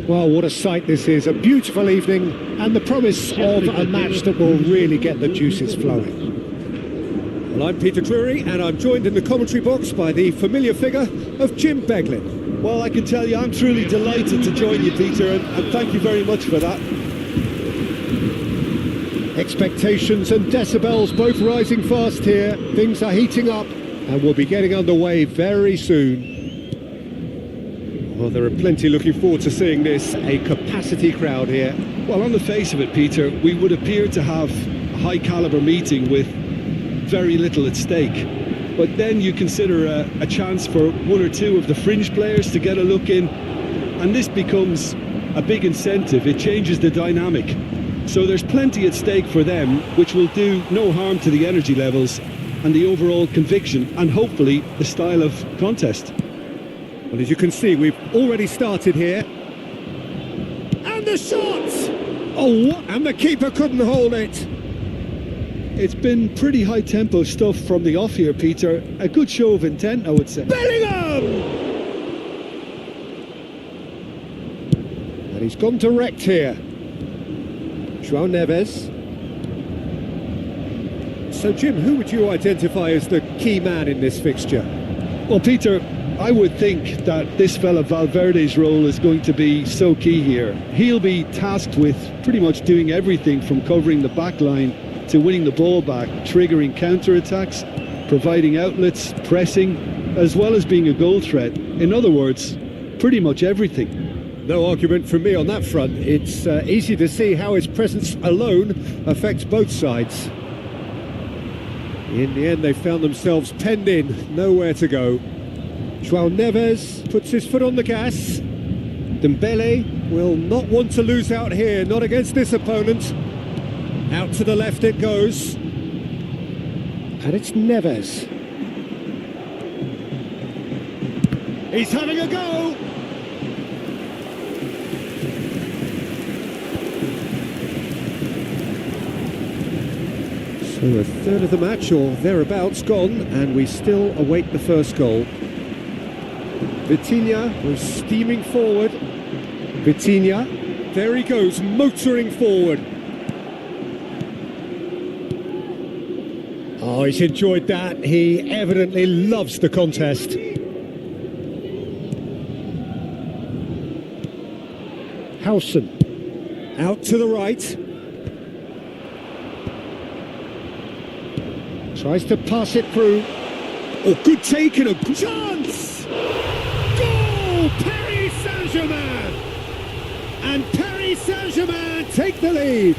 Well, what a sight this is, a beautiful evening and the promise of a match that will really get the juices flowing. Well, I'm Peter Drury and I'm joined in the commentary box by the familiar figure of Jim Beglin. Well, I can tell you I'm truly delighted to join you, Peter, and thank you very much for that. Expectations and decibels both rising fast here. Things are heating up and we'll be getting underway very soon. Well, there are plenty looking forward to seeing this, a capacity crowd here. Well, on the face of it, Peter, we would appear to have a high-caliber meeting with very little at stake. But then you consider a chance for one or two of the fringe players to get a look in, and this becomes a big incentive. It changes the dynamic. So there's plenty at stake for them, which will do no harm to the energy levels and the overall conviction, and hopefully the style of contest. Well, as you can see, we've already started here. And the shot! Oh, what? And the keeper couldn't hold it. It's been pretty high-tempo stuff from the off here, Peter. A good show of intent, I would say. Bellingham! And he's gone direct here. João Neves. So, Jim, who would you identify as the key man in this fixture? Well, Peter, I would think that this fella Valverde's role is going to be so key here. He'll be tasked with pretty much doing everything from covering the back line to winning the ball back, triggering counter-attacks, providing outlets, pressing, as well as being a goal threat. In other words, pretty much everything. No argument from me on that front. It's easy to see how his presence alone affects both sides. In the end, they found themselves penned in, nowhere to go. João Neves puts his foot on the gas. Dembele will not want to lose out here, not against this opponent. Out to the left it goes. And it's Neves. He's having a go! So a third of the match or thereabouts gone, and we still await the first goal. Vitinha was steaming forward. Vitinha, there he goes, motoring forward. Oh, he's enjoyed that. He evidently loves the contest. Howson, out to the right. Tries to pass it through. Oh, good take and a chance! Goal! Paris Saint-Germain! And Paris Saint-Germain take the lead.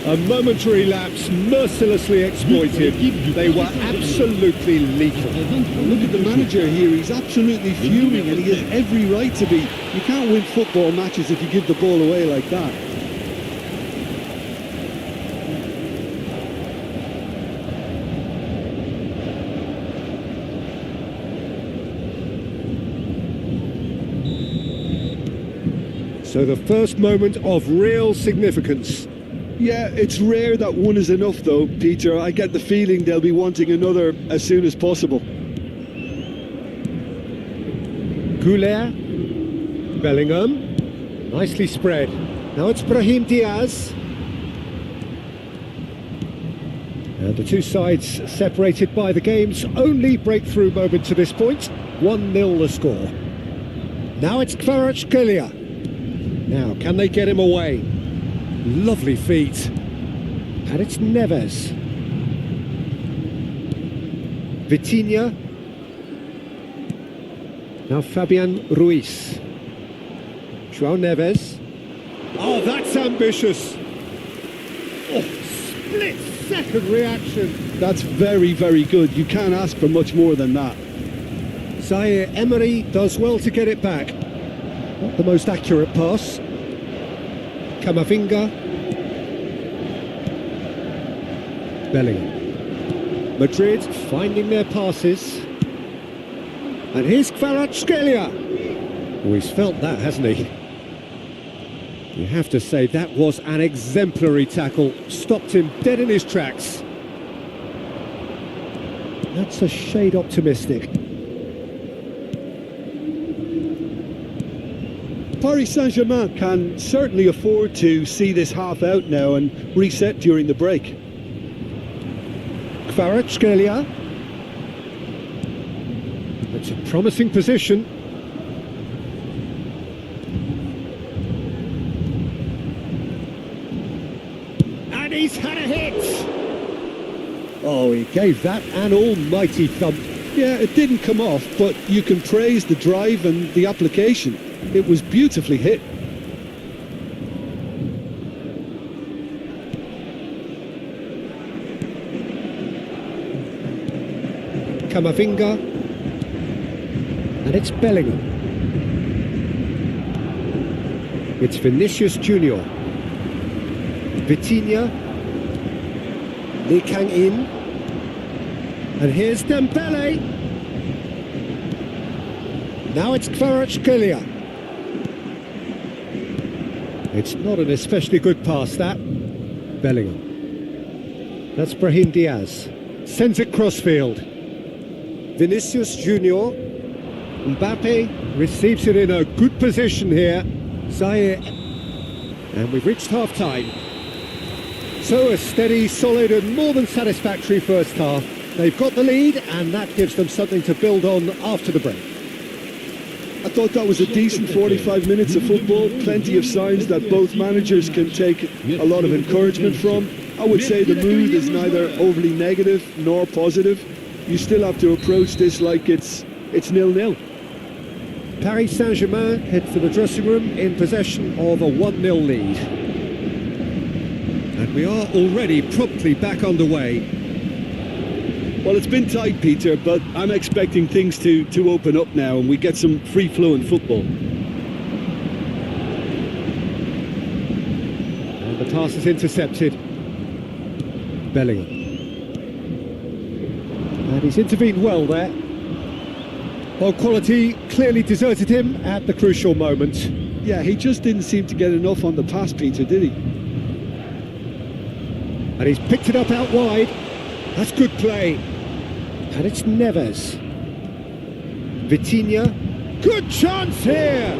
A momentary lapse, mercilessly exploited. They were absolutely lethal. Look at the manager here, he's absolutely fuming and he has every right to be. You can't win football matches if you give the ball away like that. So the first moment of real significance. Yeah, it's rare that one is enough though, Peter. I get the feeling they'll be wanting another as soon as possible. Goulet, Bellingham, nicely spread. Now it's Brahim Diaz. And the two sides separated by the game's only breakthrough moment to this point. 1-0 the score. Now it's Kvaratskhelia. Now, can they get him away? Lovely feet. And it's Neves. Vitinha. Now Fabian Ruiz. João Neves. Oh, that's ambitious. Oh, split-second reaction. That's very, very good. You can't ask for much more than that. Zaire Emery does well to get it back. Not the most accurate pass. Camavinga. Bellingham. Madrid finding their passes. And here's Kvaratskhelia. Oh, he's felt that, hasn't he? You have to say that was an exemplary tackle. Stopped him dead in his tracks. That's a shade optimistic. Paris Saint-Germain can certainly afford to see this half out now and reset during the break. Kvaratskhelia. It's a promising position. And he's had a hit! Oh, he gave that an almighty thump. Yeah, it didn't come off, but you can praise the drive and the application. It was beautifully hit. Kamavinga. And it's Bellingham. It's Vinicius Junior. Vitinha. Lee Kang-in. And here's Dembele. Now it's Kvaratskhelia. It's not an especially good pass, that. Bellingham. That's Brahim Diaz. Sends it crossfield. Vinicius Junior. Mbappe receives it in a good position here. Zaire. And we've reached half-time. So a steady, solid and more than satisfactory first half. They've got the lead and that gives them something to build on after the break. I thought that was a decent 45 minutes of football. Plenty of signs that both managers can take a lot of encouragement from. I would say the mood is neither overly negative nor positive. You still have to approach this like it's 0-0. Paris Saint-Germain head for the dressing room in possession of a 1-0 lead. And we are already promptly back underway. Well, it's been tight, Peter, but I'm expecting things to open up now and we get some free-flowing football. And the pass is intercepted. Bellingham. And he's intervened well there. Well, quality clearly deserted him at the crucial moment. Yeah, he just didn't seem to get enough on the pass, Peter, did he? And he's picked it up out wide. That's good play. And it's Neves. Vitinha. Good chance here!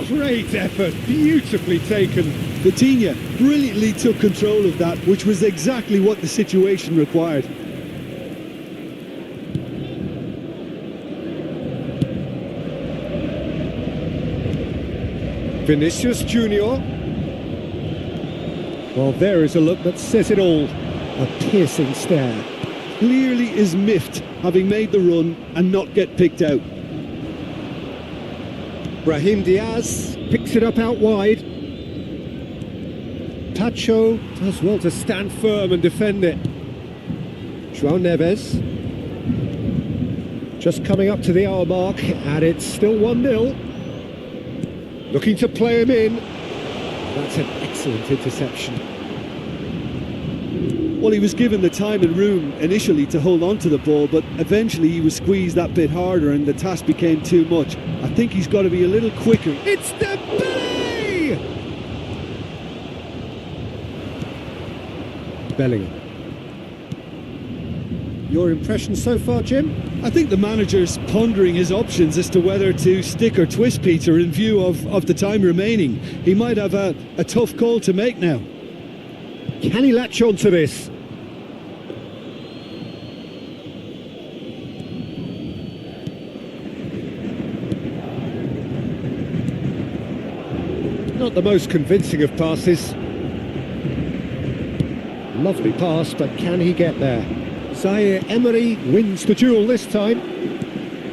Great effort, beautifully taken. Vitinha brilliantly took control of that, which was exactly what the situation required. Vinicius Junior. Well, there is a look that says it all. A piercing stare. Clearly is miffed, having made the run and not get picked out. Brahim Diaz picks it up out wide. Pacho does well to stand firm and defend it. João Neves. Just coming up to the hour mark, and it's still 1-0. Looking to play him in. That's an excellent interception. Well, he was given the time and room initially to hold on to the ball, but eventually he was squeezed that bit harder and the task became too much. I think he's got to be a little quicker. It's Dembele! Bellingham. Your impression so far, Jim? I think the manager's pondering his options as to whether to stick or twist, Peter, in view of the time remaining. He might have a tough call to make now. Can he latch on to this? Not the most convincing of passes. Lovely pass, but can he get there? Zaire Emery wins the duel this time.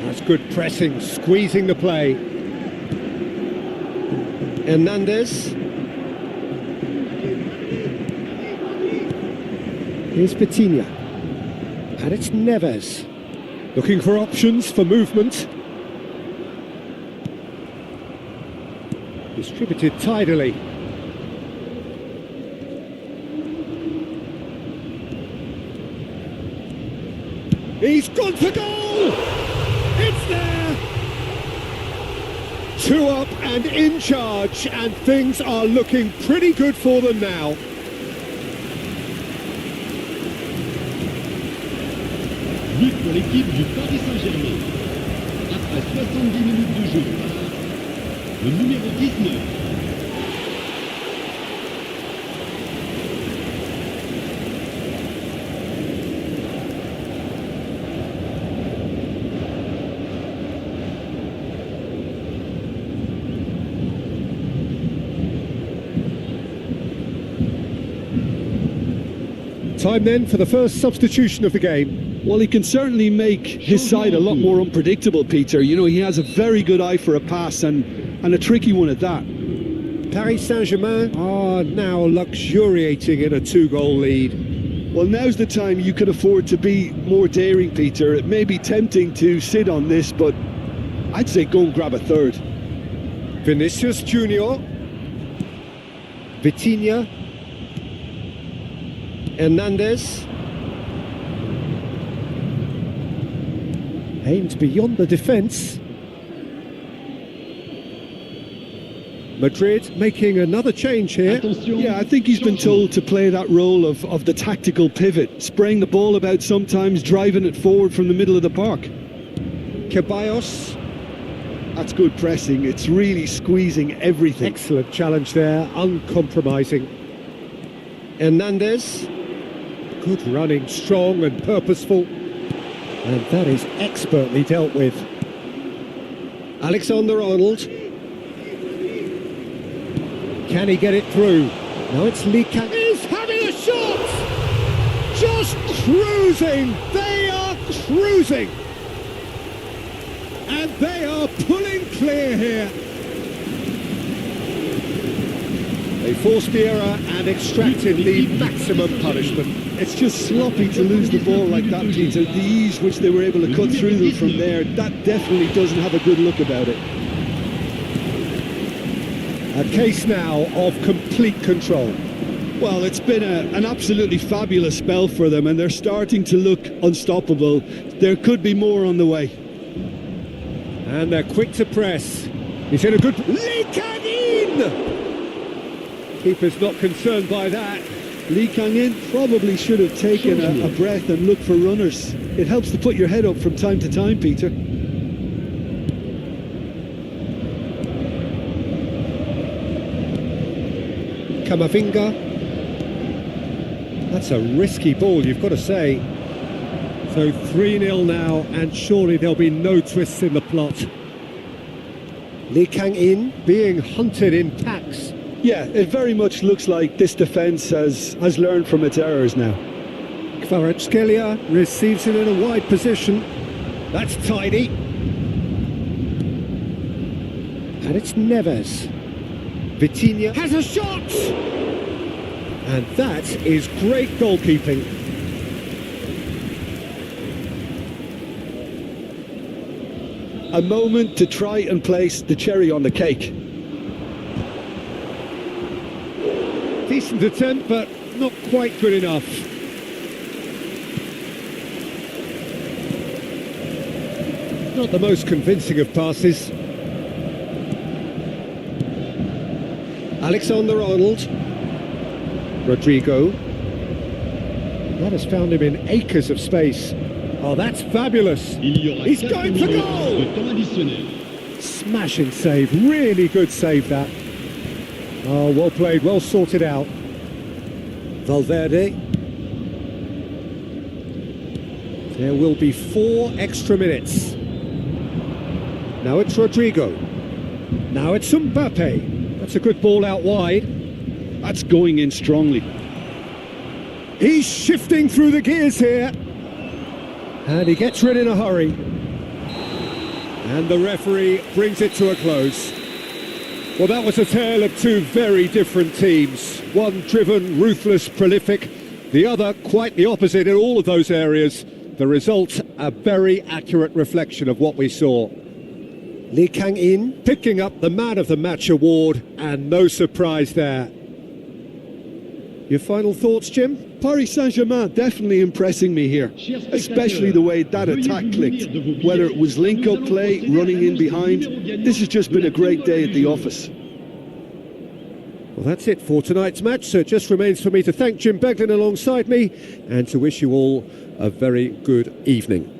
That's good pressing, squeezing the play. Hernandez. Here's Vitinha. And it's Neves. Looking for options for movement. Distributed tidily. He's gone for goal! It's there! 2 up and in charge, and things are looking pretty good for them now. But pour l'équipe du Paris Saint-Germain. Après 70 minutes de jeu. le numéro 19. Time then for the first substitution of the game. Well, he can certainly make his side a lot more unpredictable, Peter. You know, he has a very good eye for a pass and a tricky one at that. Paris Saint-Germain are now luxuriating in a 2-goal lead. Well, now's the time you can afford to be more daring, Peter. It may be tempting to sit on this, but I'd say go and grab a third. Vinicius Junior, Vitinha, Hernandez, aimed beyond the defence. Madrid making another change here. Yeah, I think he's been told to play that role of the tactical pivot, spraying the ball about sometimes, driving it forward from the middle of the park. Ceballos. That's good pressing, it's really squeezing everything. Excellent challenge there, uncompromising. Hernandez. Good running, strong and purposeful. And that is expertly dealt with. Alexander-Arnold. Can he get it through? Now it's Lee Kang. He's having a shot! Just cruising! They are cruising! And they are pulling clear here. They forced the error and extracted the maximum punishment. It's just sloppy to lose the ball like that, Peter. The ease which they were able to cut through them from there, that definitely doesn't have a good look about it. A case now of complete control. Well, it's been an absolutely fabulous spell for them, and they're starting to look unstoppable. There could be more on the way. And they're quick to press. He's in a good... Lee Kang-in! Keeper's not concerned by that. Lee Kang-in probably should have taken a breath and looked for runners. It helps to put your head up from time to time, Peter. Camavinga. That's a risky ball, you've got to say. So 3-0 now, and surely there'll be no twists in the plot. Lee Kang-in being hunted in packs. Yeah, it very much looks like this defence has learned from its errors now. Kvaratskhelia receives it in a wide position. That's tidy. And it's Neves. Vitinha has a shot! And that is great goalkeeping. A moment to try and place the cherry on the cake. Decent attempt, but not quite good enough. Not the most convincing of passes. Alexander-Arnold. Rodrigo. That has found him in acres of space. Oh, that's fabulous. He's going for goal! Smashing save, really good save that. Oh, well played, well sorted out. Valverde. There will be 4 extra minutes. Now it's Rodrigo. Now it's Mbappe. That's a good ball out wide. That's going in strongly. He's shifting through the gears here. And he gets rid in a hurry. And the referee brings it to a close. Well, that was a tale of two very different teams. One driven, ruthless, prolific. The other quite the opposite in all of those areas. The result, a very accurate reflection of what we saw. Lee Kang-in picking up the Man of the Match award, and no surprise there. Your final thoughts, Jim? Paris Saint-Germain definitely impressing me here, especially the way that attack clicked. Whether it was link-up play, running in behind, this has just been a great day at the office. Well, that's it for tonight's match, so it just remains for me to thank Jim Beglin alongside me and to wish you all a very good evening.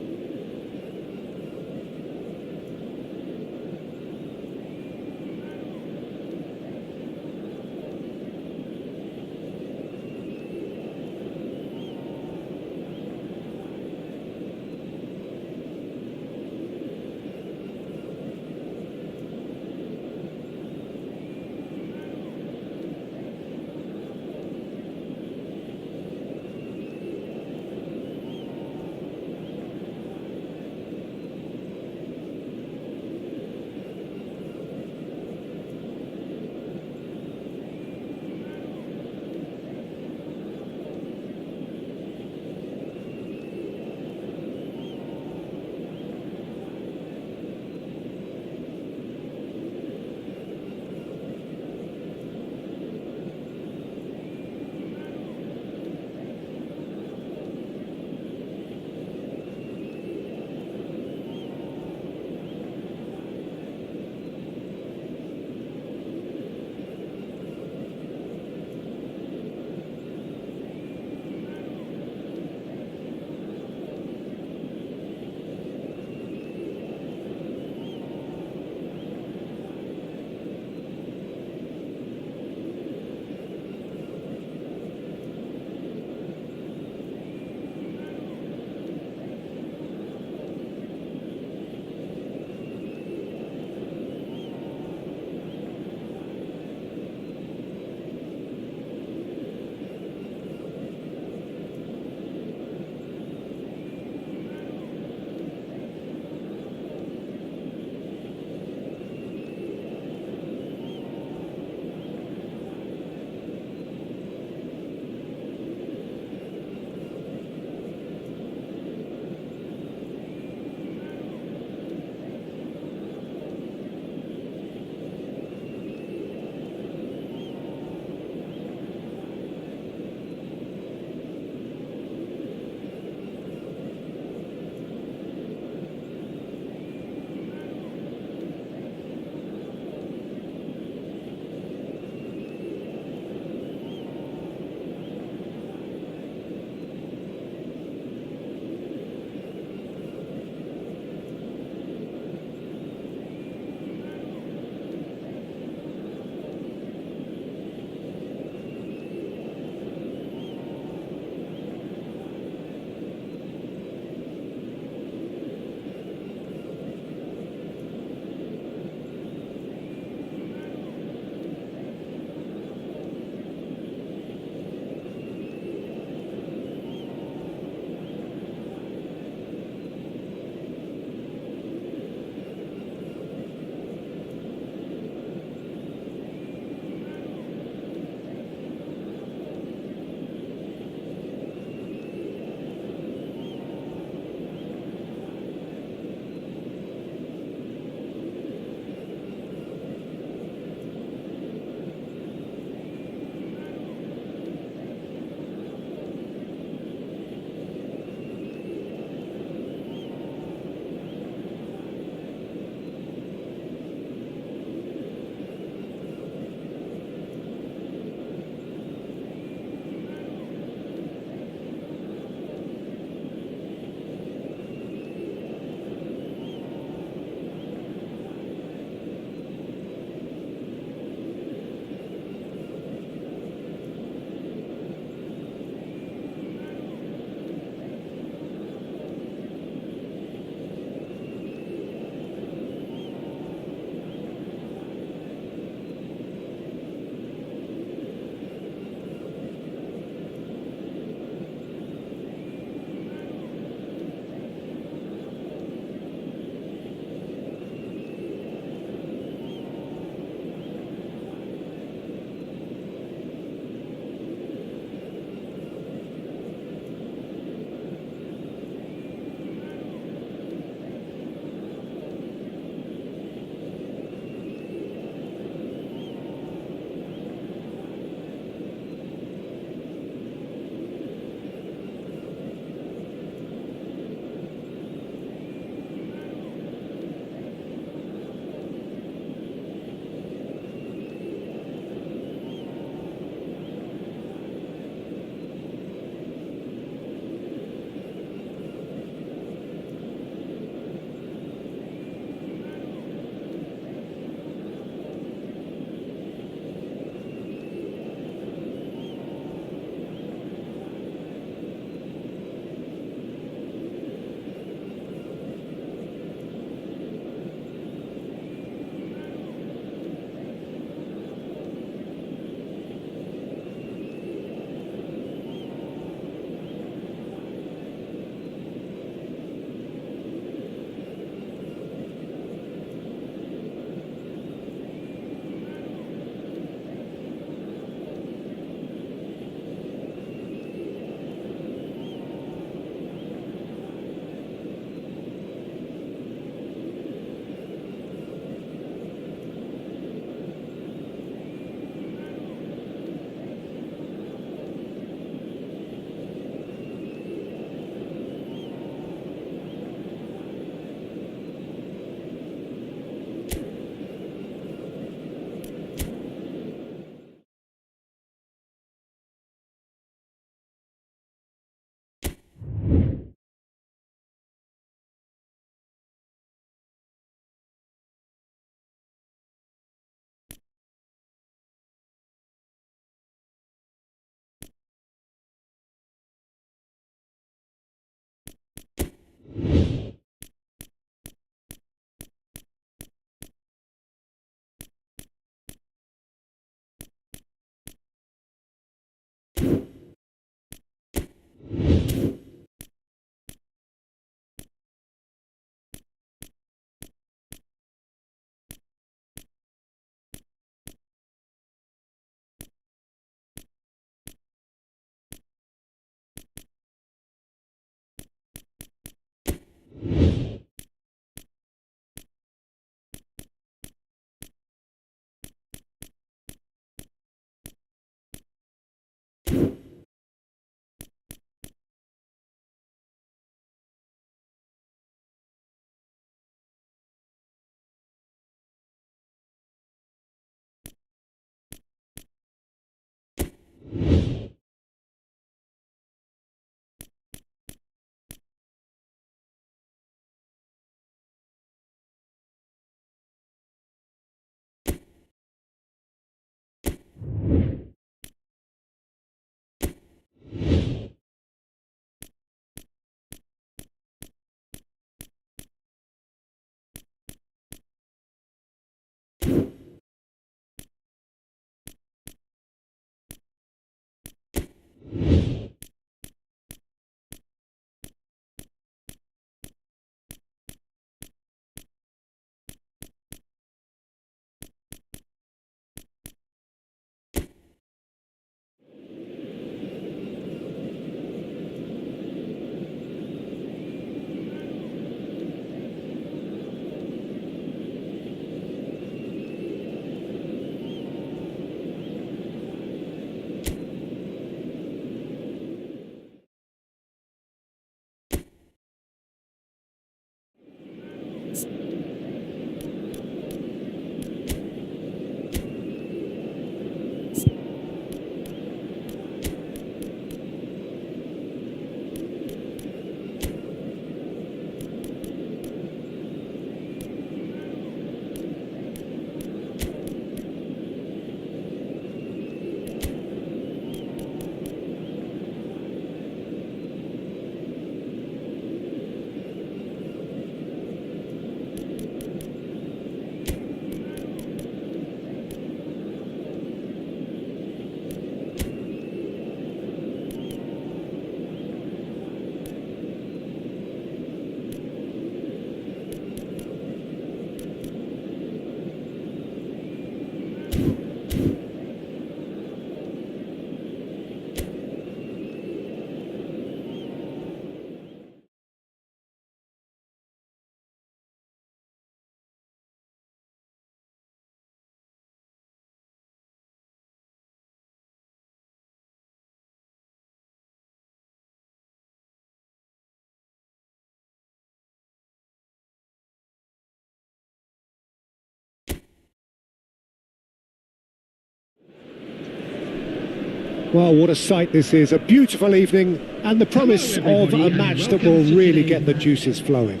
Well, what a sight this is, a beautiful evening and the promise of a match that will really get the juices flowing.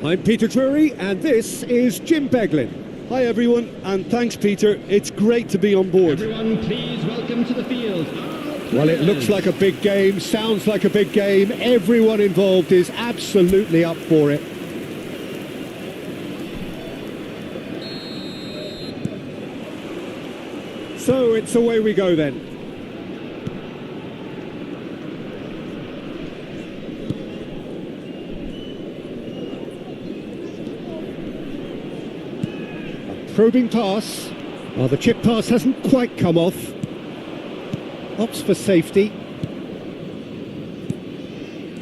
I'm Peter Drury and this is Jim Beglin. Hi everyone, and thanks Peter, it's great to be on board. Everyone, please welcome to the field. Well, it looks like a big game, sounds like a big game, everyone involved is absolutely up for it. So it's away we go then. A probing pass. Oh, the chip pass hasn't quite come off. Opts for safety.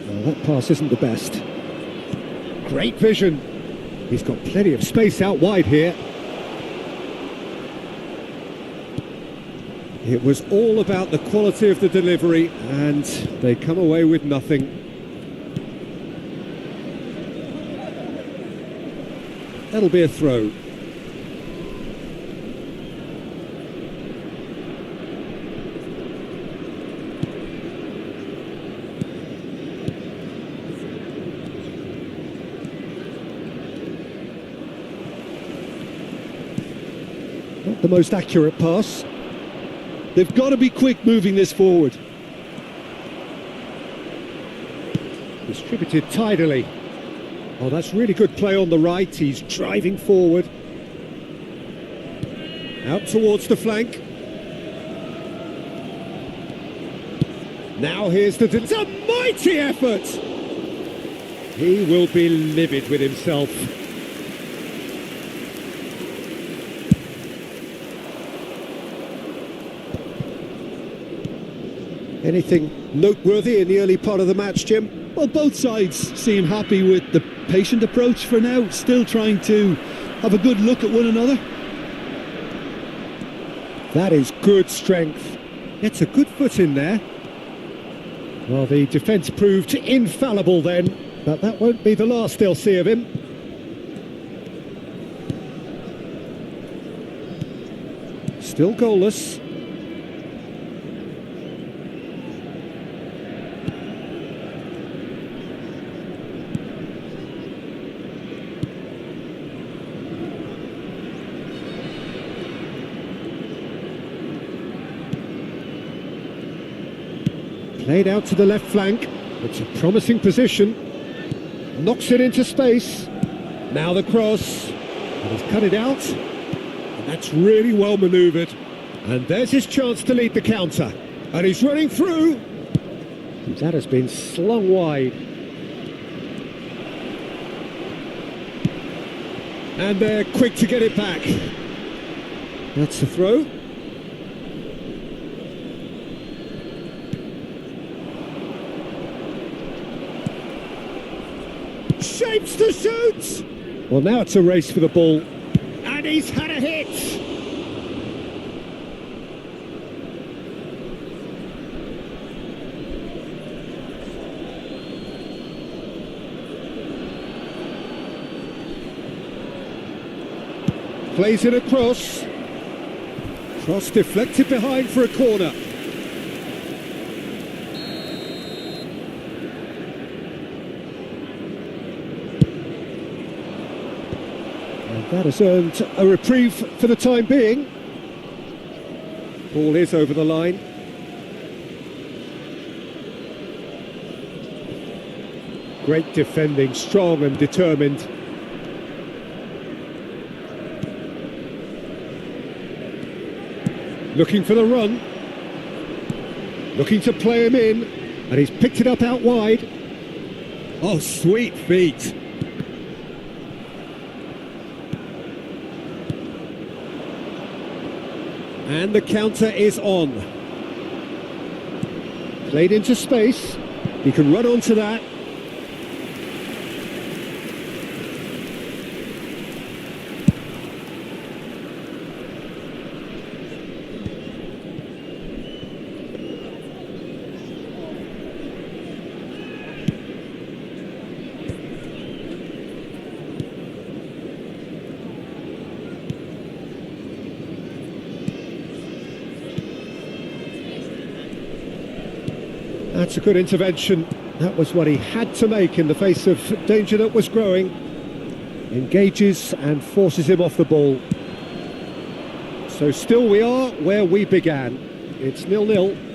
Oh, that pass isn't the best. Great vision. He's got plenty of space out wide here. It was all about the quality of the delivery and they come away with nothing. That'll be a throw. Not the most accurate pass. They've got to be quick moving this forward. Distributed tidily. Oh, that's really good play on the right. He's driving forward. Out towards the flank. Now here's it's a mighty effort! He will be livid with himself. Anything noteworthy in the early part of the match, Jim? Well, both sides seem happy with the patient approach for now, still trying to have a good look at one another. That is good strength. Gets a good foot in there. Well, the defence proved infallible then, but that won't be the last they'll see of him. Still goalless. Played out to the left flank. It's a promising position. Knocks it into space. Now the cross. And he's cut it out. And that's really well manoeuvred. And there's his chance to lead the counter. And he's running through. And that has been slung wide. And they're quick to get it back. That's the throw. Shapes to shoot! Well, now it's a race for the ball. And he's had a hit! Plays it across. Cross deflected behind for a corner. That has earned a reprieve for the time being. Ball is over the line. Great defending, strong and determined. Looking for the run. Looking to play him in. And he's picked it up out wide. Oh, sweet feet. And the counter is on. Played into space. He can run onto that. That's a good intervention. That was what he had to make in the face of danger that was growing. Engages and forces him off the ball. So still we are where we began. It's 0-0.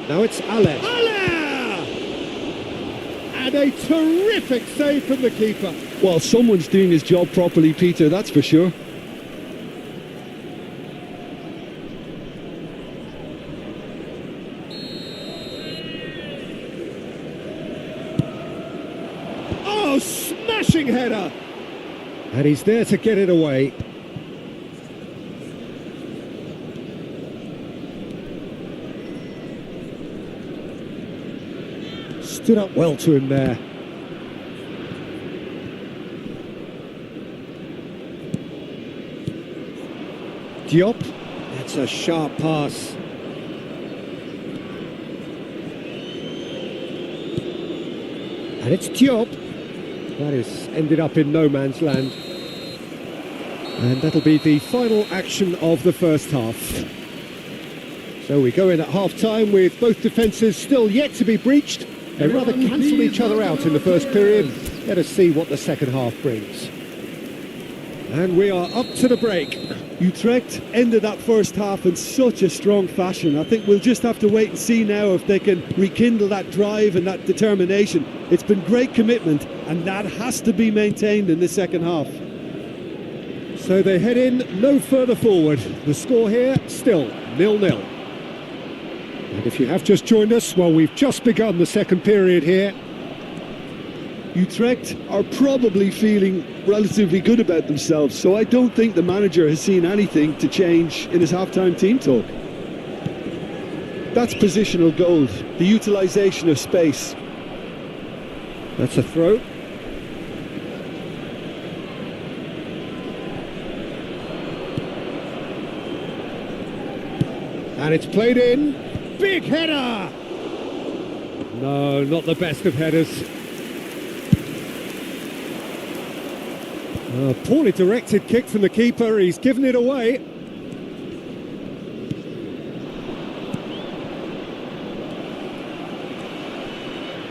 Now it's Ale. And a terrific save from the keeper. Well, someone's doing his job properly, Peter, that's for sure. Oh, smashing header! And he's there to get it away. Stood up well to him there. Diop, that's a sharp pass. And it's Diop. That is ended up in no man's land. And that'll be the final action of the first half. So we go in at half-time with both defences still yet to be breached. They rather cancelled each other out in the first period. Let us see what the second half brings. And we are up to the break. Utrecht ended that first half in such a strong fashion. I think we'll just have to wait and see now if they can rekindle that drive and that determination. It's been great commitment, and that has to be maintained in the second half. So they head in no further forward. The score here still 0-0. And if you have just joined us, well, we've just begun the second period here. Utrecht are probably feeling relatively good about themselves, so I don't think the manager has seen anything to change in his half-time team talk. That's positional gold, the utilisation of space. That's a throw. And it's played in. Big header! No, not the best of headers. Poorly directed kick from the keeper, he's given it away.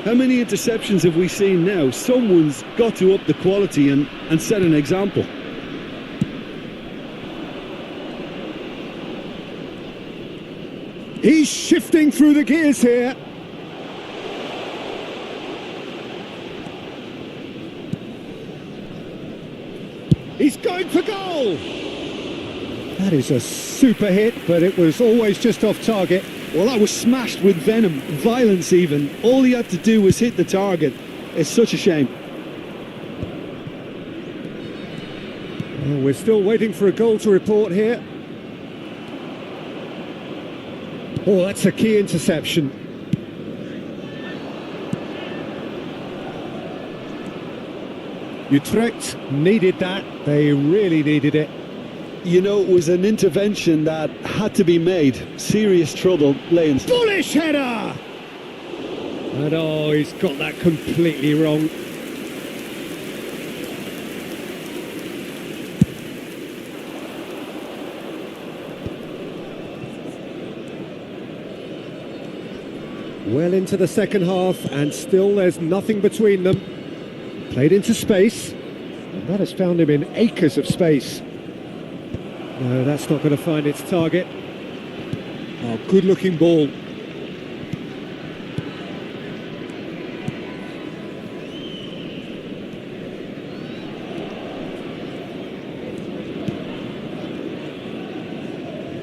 How many interceptions have we seen now? Someone's got to up the quality and set an example. He's shifting through the gears here. He's going for goal! That is a super hit, but it was always just off target. Well, that was smashed with venom, violence even. All he had to do was hit the target. It's such a shame. Well, we're still waiting for a goal to report here. Oh, that's a key interception. Utrecht needed that. They really needed it. You know, it was an intervention that had to be made. Serious trouble, Lanes. Bullish header! And oh, he's got that completely wrong. Well into the second half, and still there's nothing between them. Played into space, and that has found him in acres of space. No, that's not going to find its target. Oh, good looking ball.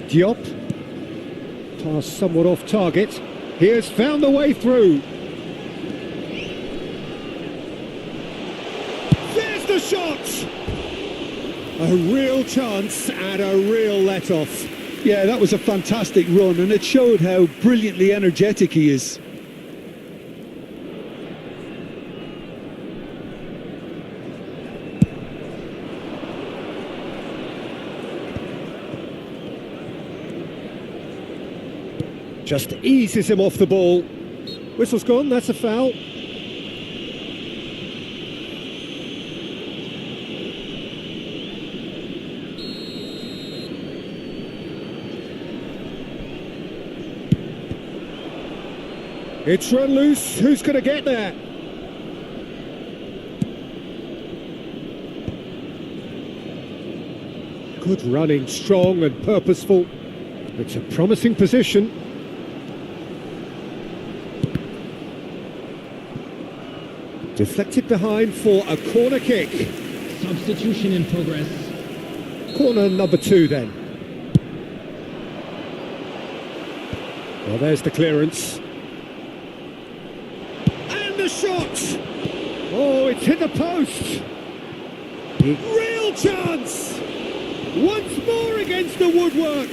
Diop. Pass somewhat off target. He has found the way through. There's the shot! A real chance and a real let-off. Yeah, that was a fantastic run, and it showed how brilliantly energetic he is. Just eases him off the ball. Whistle's gone, that's a foul. It's run loose, who's going to get there? Good running, strong and purposeful. It's a promising position. Deflected behind for a corner kick. Substitution in progress. Corner number 2 then. Well, there's the clearance. And the shot! Oh, it's hit the post! Real chance! Once more against the woodwork!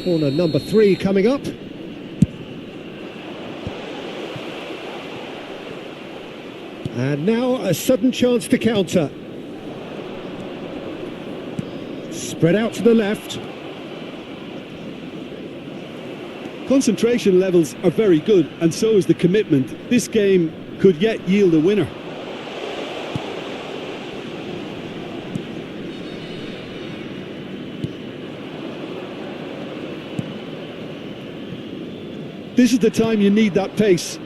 Corner number 3 coming up. And now a sudden chance to counter. Spread out to the left. Concentration levels are very good, and so is the commitment. This game could yet yield a winner. This is the time you need that pace.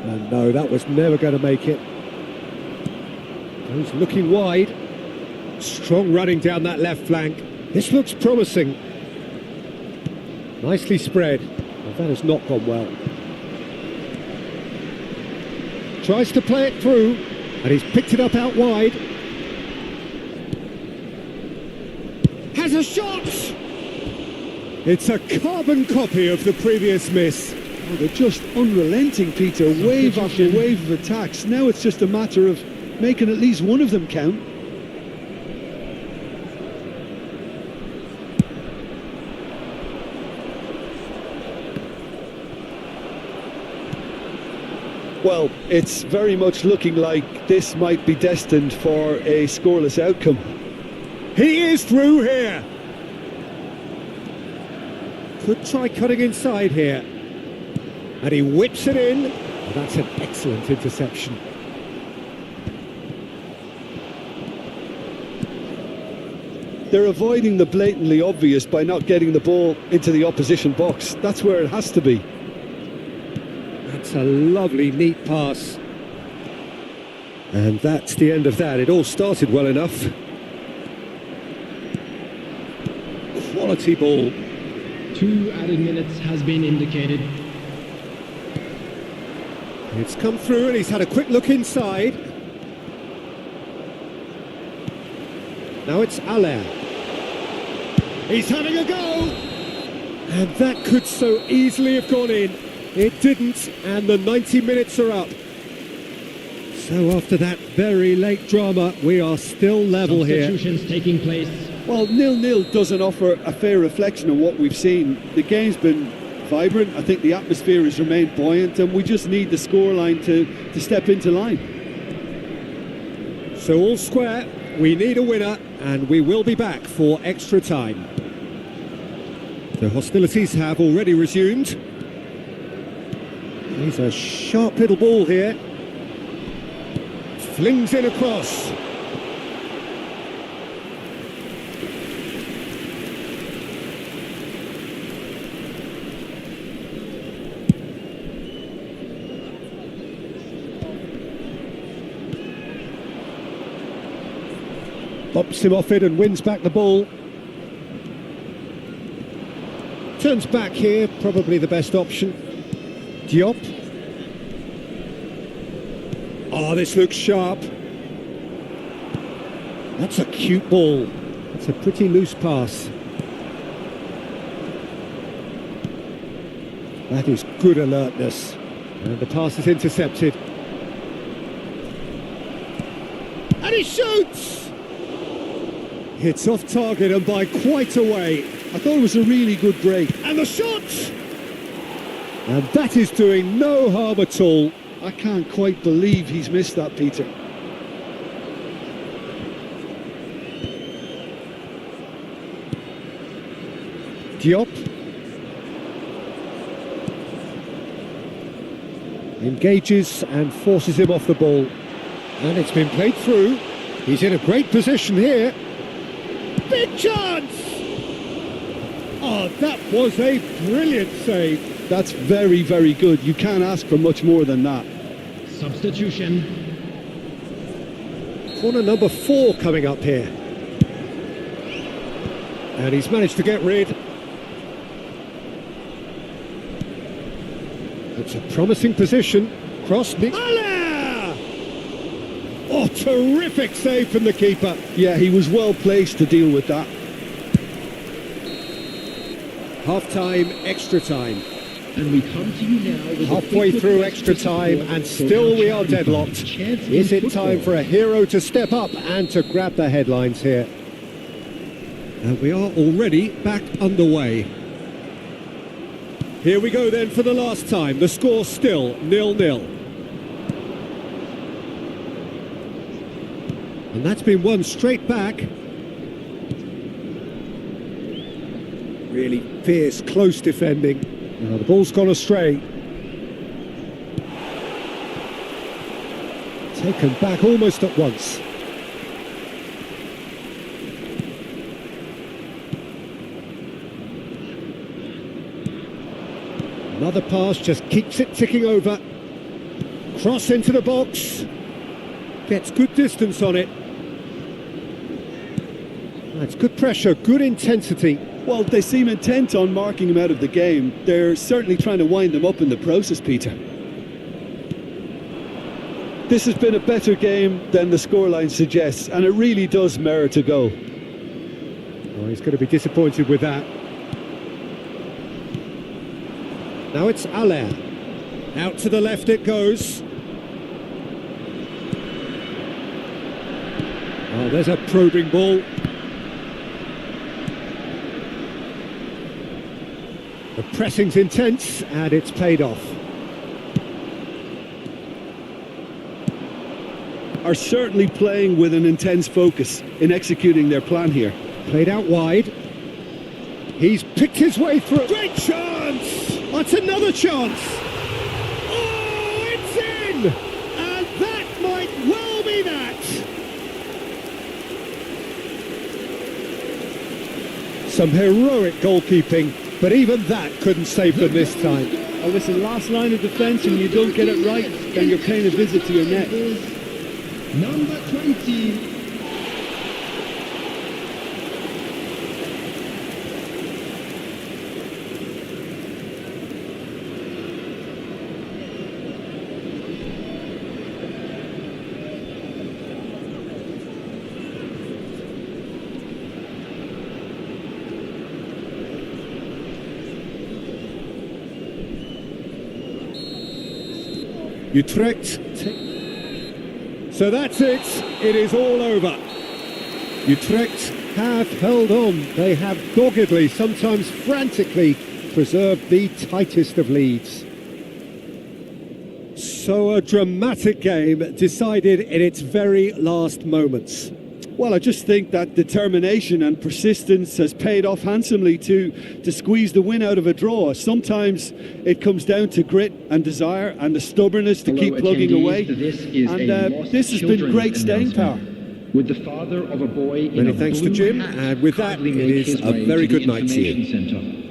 And no, that was never going to make it. He's looking wide. Strong running down that left flank. This looks promising. Nicely spread. But that has not gone well. Tries to play it through, and he's picked it up out wide. Has a shot! It's a carbon copy of the previous miss. Oh, they're just unrelenting, Peter. Wave after wave of attacks. Now it's just a matter of making at least one of them count. Well, it's very much looking like this might be destined for a scoreless outcome. He is through here. Could try cutting inside here. And he whips it in. Oh, that's an excellent interception. They're avoiding the blatantly obvious by not getting the ball into the opposition box. That's where it has to be. That's a lovely, neat pass. And that's the end of that. It all started well enough. Quality ball. 2 added minutes has been indicated. It's come through and he's had a quick look inside. Now it's Allaire. He's having a go! And that could so easily have gone in. It didn't, and the 90 minutes are up. So after that very late drama, we are still level here. Substitutions taking place. Well, 0-0 doesn't offer a fair reflection of what we've seen. The game's been vibrant. I think the atmosphere has remained buoyant, and we just need the scoreline to step into line. So all square, we need a winner, and we will be back for extra time. The hostilities have already resumed. He's a sharp little ball here. Flings in across. Bops him off it and wins back the ball. Turns back here, probably the best option. Diop. Oh, this looks sharp. That's a cute ball. That's a pretty loose pass. That is good alertness. And the pass is intercepted. And he shoots! It's off target and by quite a way. I thought it was a really good break. And the shot! And that is doing no harm at all. I can't quite believe he's missed that, Peter. Diop. Engages and forces him off the ball. And it's been played through. He's in a great position here. Big chance! Oh, that was a brilliant save. That's very, very good. You can't ask for much more than that. Substitution. Corner number 4 coming up here. And he's managed to get rid. It's a promising position. Cross. Allah! Oh, terrific save from the keeper. Yeah, he was well placed to deal with that. Half-time, extra time. And we come to you now with Halfway through extra time, and still we are deadlocked. Is it time for a hero to step up and to grab the headlines here? And we are already back underway. Here we go then for the last time. The score still 0-0. And that's been won straight back. Really fierce, close defending. Now the ball's gone astray. Taken back almost at once. Another pass just keeps it ticking over. Cross into the box. Gets good distance on it. That's good pressure, good intensity. Well, they seem intent on marking him out of the game. They're certainly trying to wind him up in the process, Peter. This has been a better game than the scoreline suggests, and it really does merit a goal. Oh, he's going to be disappointed with that. Now it's Allaire. Out to the left it goes. Oh, there's a probing ball. The pressing's intense and it's paid off. Are certainly playing with an intense focus in executing their plan here. Played out wide. He's picked his way through. Great chance! That's another chance! Oh, it's in! And that might well be that! Some heroic goalkeeping, but even that couldn't save them this time. Oh, listen, last line of defence, and you don't get it right, then you're paying a visit to your net. Number 20. Utrecht. So that's it. It is all over. Utrecht have held on. They have doggedly, sometimes frantically, preserved the tightest of leads. So a dramatic game decided in its very last moments. Well, I just think that determination and persistence has paid off handsomely to squeeze the win out of a draw. Sometimes it comes down to grit and desire and the stubbornness to keep plugging away. This has been great staying power. With the father of a boy in Many a thanks to blue Jim, hat and with that, proudly it make is his a way very to the good night to you. information centre.